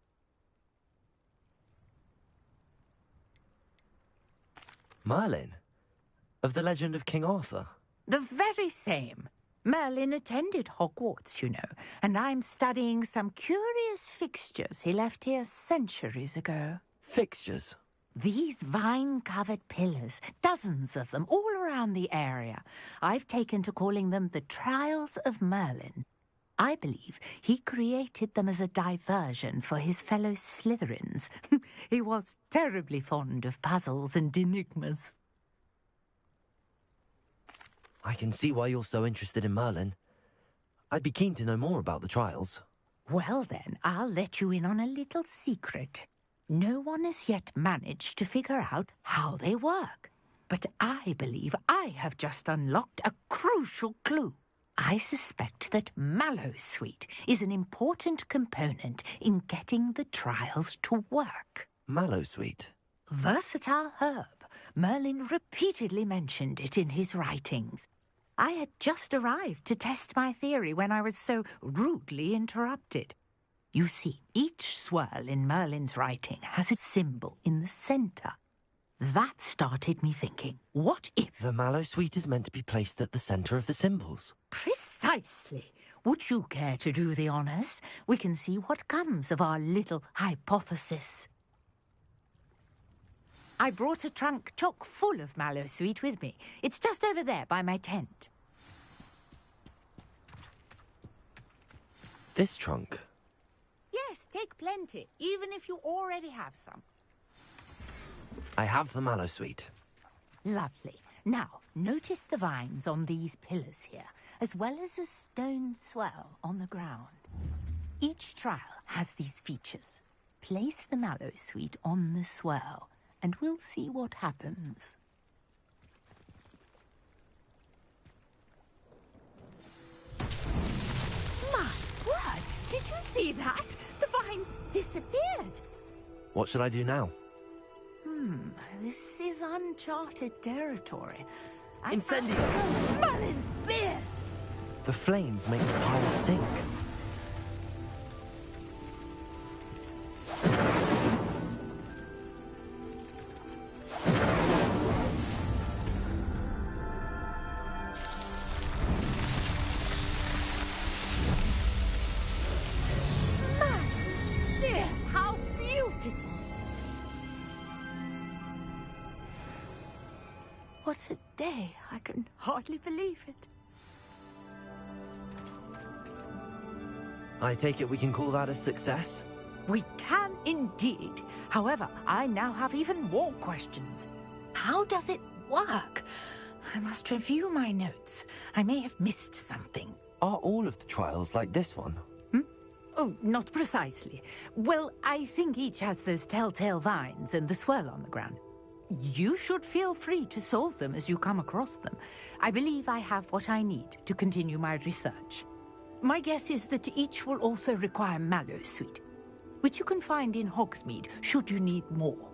Merlin? Of the legend of King Arthur? The very same. Merlin attended Hogwarts, you know, and I'm studying some curious fixtures he left here centuries ago. Fixtures? These vine-covered pillars, dozens of them, all around the area. I've taken to calling them the Trials of Merlin. I believe he created them as a diversion for his fellow Slytherins. He was terribly fond of puzzles and enigmas. I can see why you're so interested in Merlin. I'd be keen to know more about the trials. Well then, I'll let you in on a little secret. No one has yet managed to figure out how they work. But I believe I have just unlocked a crucial clue. I suspect that Mallowsweet is an important component in getting the trials to work. Mallowsweet? Versatile herb. Merlin repeatedly mentioned it in his writings. I had just arrived to test my theory when I was so rudely interrupted. You see, each swirl in Merlin's writing has a symbol in the centre. That started me thinking, what if... The Mallowsweet is meant to be placed at the centre of the symbols. Precisely. Would you care to do the honours? We can see what comes of our little hypothesis. I brought a trunk chock full of Mallowsweet with me. It's just over there by my tent. This trunk? Yes, take plenty, even if you already have some. I have the Mallowsweet. Lovely. Now, notice the vines on these pillars here, as well as a stone swell on the ground. Each trial has these features. Place the Mallowsweet on the swell, and we'll see what happens. My word! Did you see that? The vines disappeared. What should I do now? This is uncharted territory. Incendio! Merlin's beard! The flames make the pile sink. Merlin's beard! How beautiful! What a day! I can hardly believe it. I take it we can call that a success? We can indeed. However, I now have even more questions. How does it work? I must review my notes. I may have missed something. Are all of the trials like this one? Oh, not precisely. Well, I think each has those telltale vines and the swirl on the ground. You should feel free to solve them as you come across them. I believe I have what I need to continue my research. My guess is that each will also require Mallowsweet, which you can find in Hogsmeade should you need more.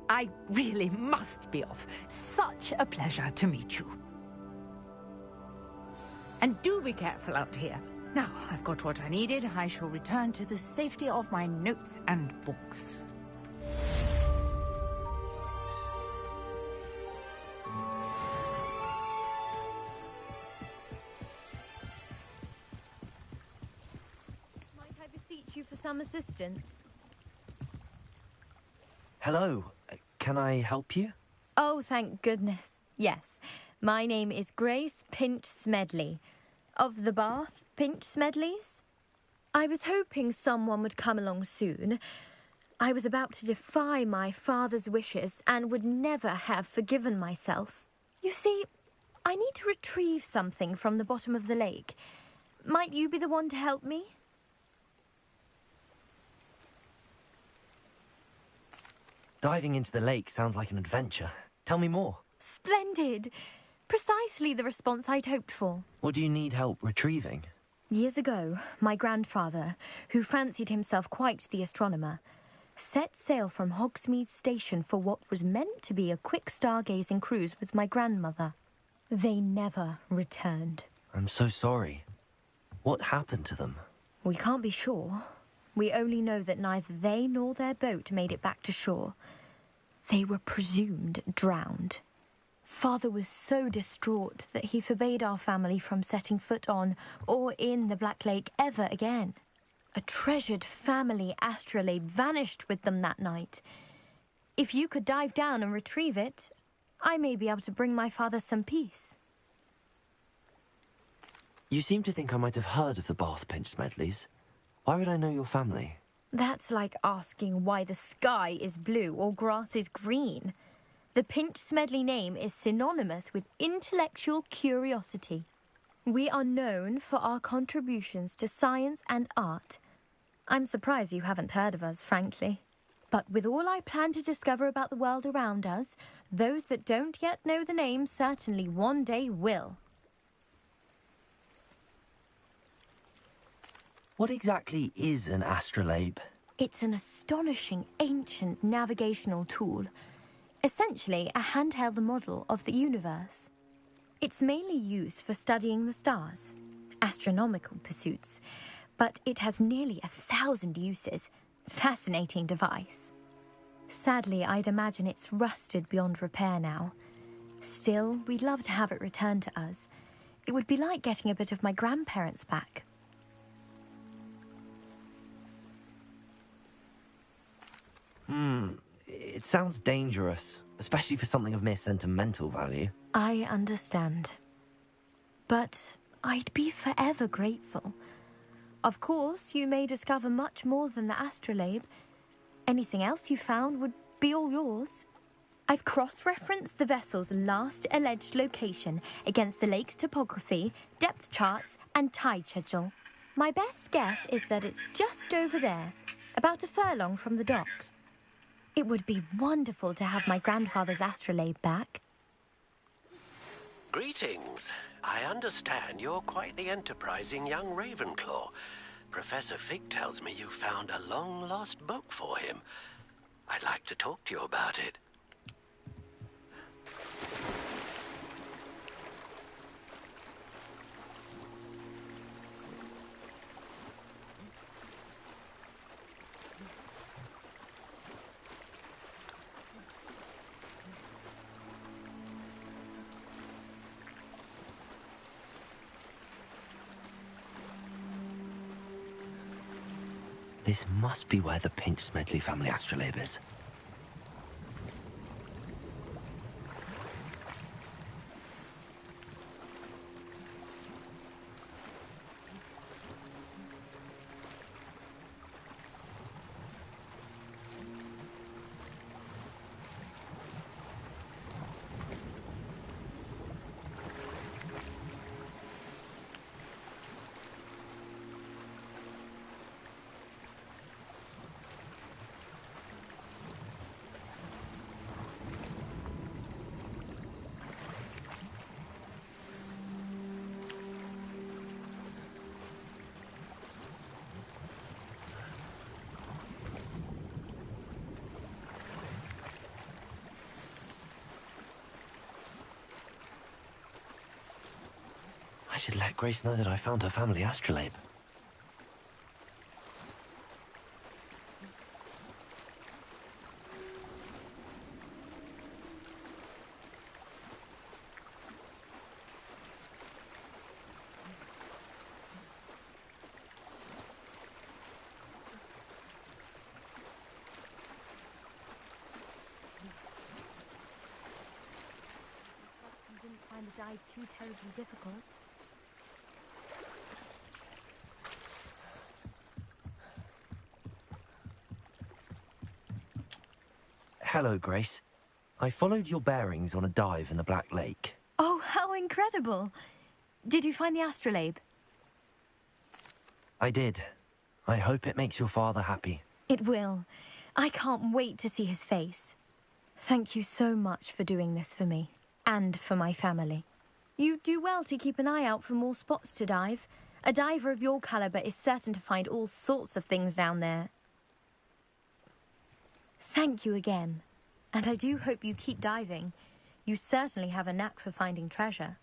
I really must be off. Such a pleasure to meet you. And do be careful out here. Now, I've got what I needed. I shall return to the safety of my notes and books. Might I beseech you for some assistance? Hello. Can I help you? Oh, thank goodness. Yes. My name is Grace Pinch Smedley. Of the Bath Pinch Smedleys. I was hoping someone would come along soon. I was about to defy my father's wishes and would never have forgiven myself. You see, I need to retrieve something from the bottom of the lake. Might you be the one to help me? Diving into the lake sounds like an adventure. Tell me more. Splendid! Precisely the response I'd hoped for. What do you need help retrieving? Years ago, my grandfather, who fancied himself quite the astronomer, set sail from Hogsmeade Station for what was meant to be a quick stargazing cruise with my grandmother. They never returned. I'm so sorry. What happened to them? We can't be sure. We only know that neither they nor their boat made it back to shore. They were presumed drowned. Father was so distraught that he forbade our family from setting foot on or in the Black Lake ever again. A treasured family astrolabe vanished with them that night. If you could dive down and retrieve it, I may be able to bring my father some peace. You seem to think I might have heard of the Bath Pinch Smedleys. Why would I know your family? That's like asking why the sky is blue or grass is green. The Pinch Smedley name is synonymous with intellectual curiosity. We are known for our contributions to science and art. I'm surprised you haven't heard of us, frankly. But with all I plan to discover about the world around us, those that don't yet know the name certainly one day will. What exactly is an astrolabe? It's an astonishing ancient navigational tool. Essentially, a handheld model of the universe. It's mainly used for studying the stars, astronomical pursuits, but it has nearly 1,000 uses. Fascinating device. Sadly, I'd imagine it's rusted beyond repair now. Still, we'd love to have it returned to us. It would be like getting a bit of my grandparents back. It sounds dangerous, especially for something of mere sentimental value. I understand. But I'd be forever grateful. Of course, you may discover much more than the astrolabe. Anything else you found would be all yours. I've cross-referenced the vessel's last alleged location against the lake's topography, depth charts, and tide schedule. My best guess is that it's just over there, about a furlong from the dock. It would be wonderful to have my grandfather's astrolabe back. Greetings. I understand you're quite the enterprising young Ravenclaw. Professor Fig tells me you found a long-lost book for him. I'd like to talk to you about it. This must be where the Pinch Smedley family astrolabe is. I should let Grace know that I found her family astrolabe. You didn't find the dive too terribly difficult. Hello, Grace. I followed your bearings on a dive in the Black Lake. Oh, how incredible! Did you find the astrolabe? I did. I hope it makes your father happy. It will. I can't wait to see his face. Thank you so much for doing this for me, and for my family. You do well to keep an eye out for more spots to dive. A diver of your caliber is certain to find all sorts of things down there. Thank you again. And I do hope you keep diving. You certainly have a knack for finding treasure.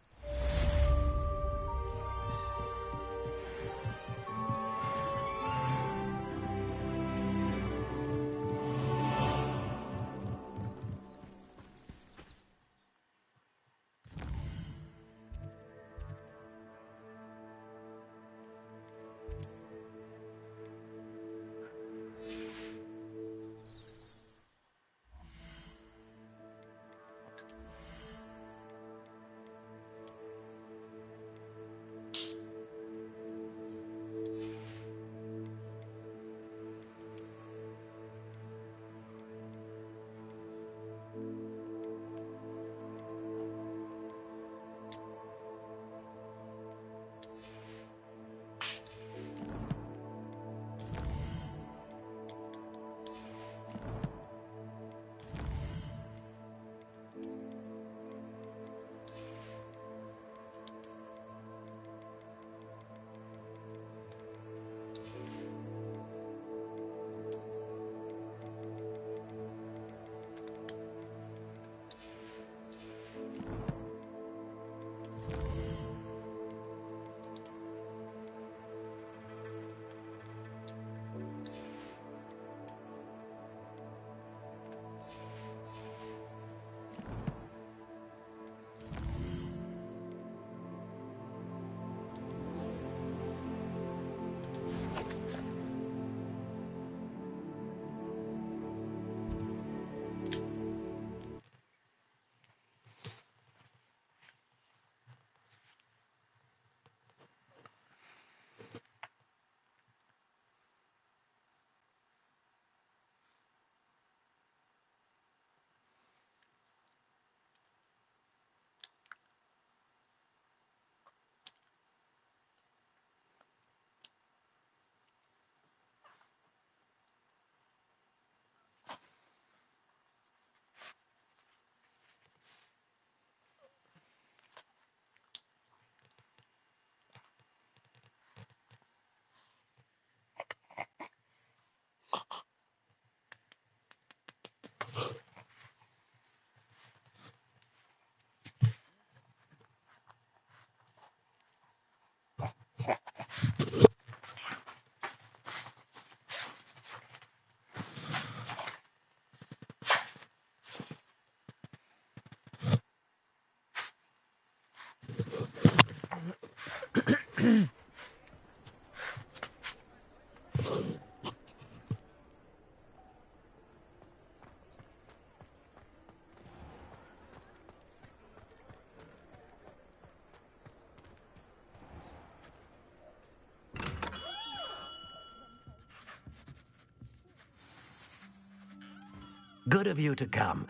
Good of you to come.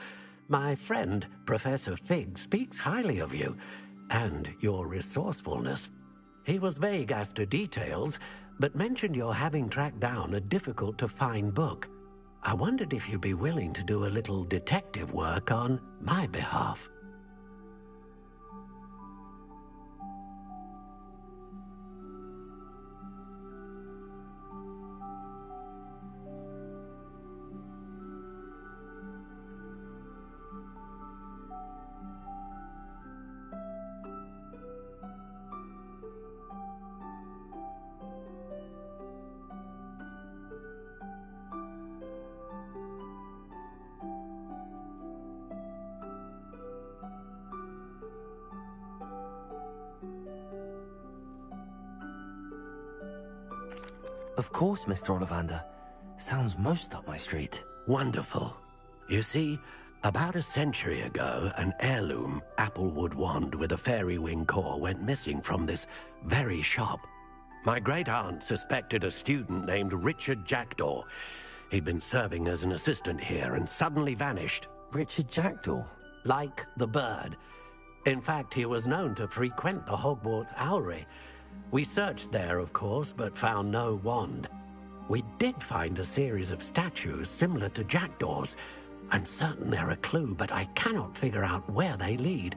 My friend, Professor Fig, speaks highly of you and your resourcefulness. He was vague as to details, but mentioned your having tracked down a difficult-to-find book. I wondered if you'd be willing to do a little detective work on my behalf. Of course, Mr. Ollivander. Sounds most up my street. Wonderful. You see, about a century ago, an heirloom applewood wand with a fairy wing core went missing from this very shop. My great-aunt suspected a student named Richard Jackdaw. He'd been serving as an assistant here and suddenly vanished. Richard Jackdaw? Like the bird. In fact, he was known to frequent the Hogwarts Owlery. We searched there, of course, but found no wand. We did find a series of statues similar to Jackdaw's. I'm certain they're a clue, but I cannot figure out where they lead.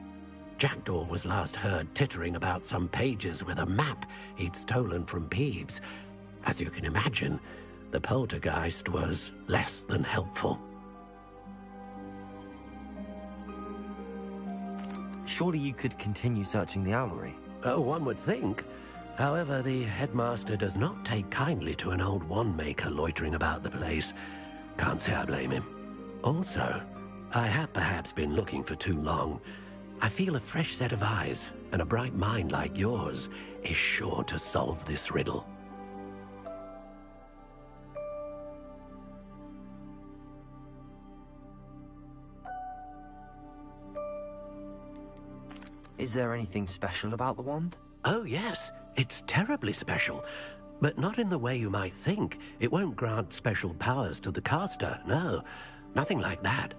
Jackdaw was last heard tittering about some pages with a map he'd stolen from Peeves. As you can imagine, the poltergeist was less than helpful. Surely you could continue searching the owlery? Oh, one would think. However, the headmaster does not take kindly to an old wand-maker loitering about the place. Can't say I blame him. Also, I have perhaps been looking for too long. I feel a fresh set of eyes, and a bright mind like yours is sure to solve this riddle. Is there anything special about the wand? Oh, yes. It's terribly special. But not in the way you might think. It won't grant special powers to the caster, no. Nothing like that.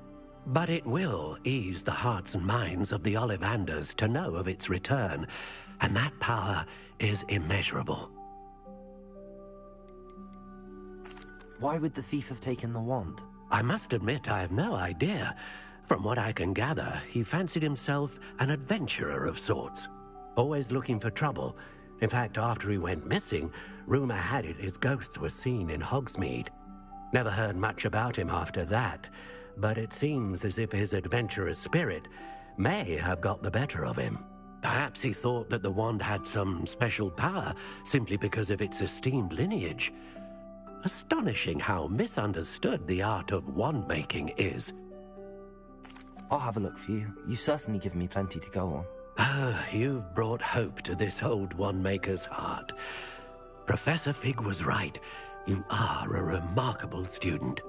But it will ease the hearts and minds of the Ollivanders to know of its return. And that power is immeasurable. Why would the thief have taken the wand? I must admit I have no idea. From what I can gather, he fancied himself an adventurer of sorts. Always looking for trouble. In fact, after he went missing, rumor had it his ghost was seen in Hogsmeade. Never heard much about him after that, but it seems as if his adventurous spirit may have got the better of him. Perhaps he thought that the wand had some special power simply because of its esteemed lineage. Astonishing how misunderstood the art of wand-making is. I'll have a look for you. You've certainly given me plenty to go on. Ah, you've brought hope to this old wand-maker's heart. Professor Fig was right. You are a remarkable student.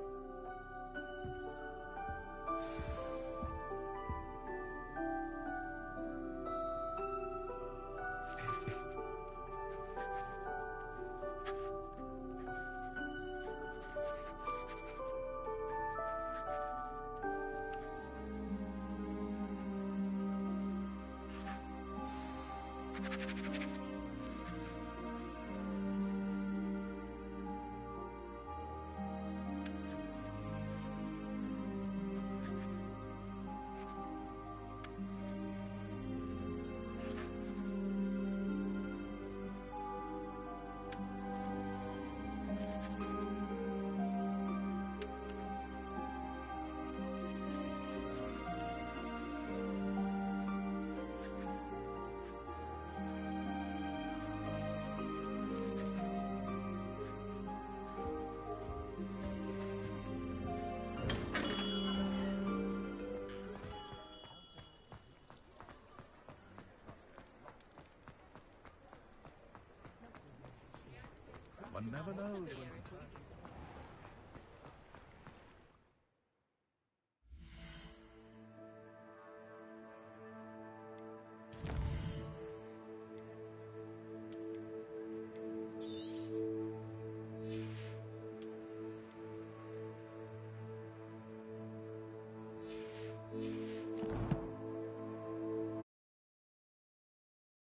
One never knows.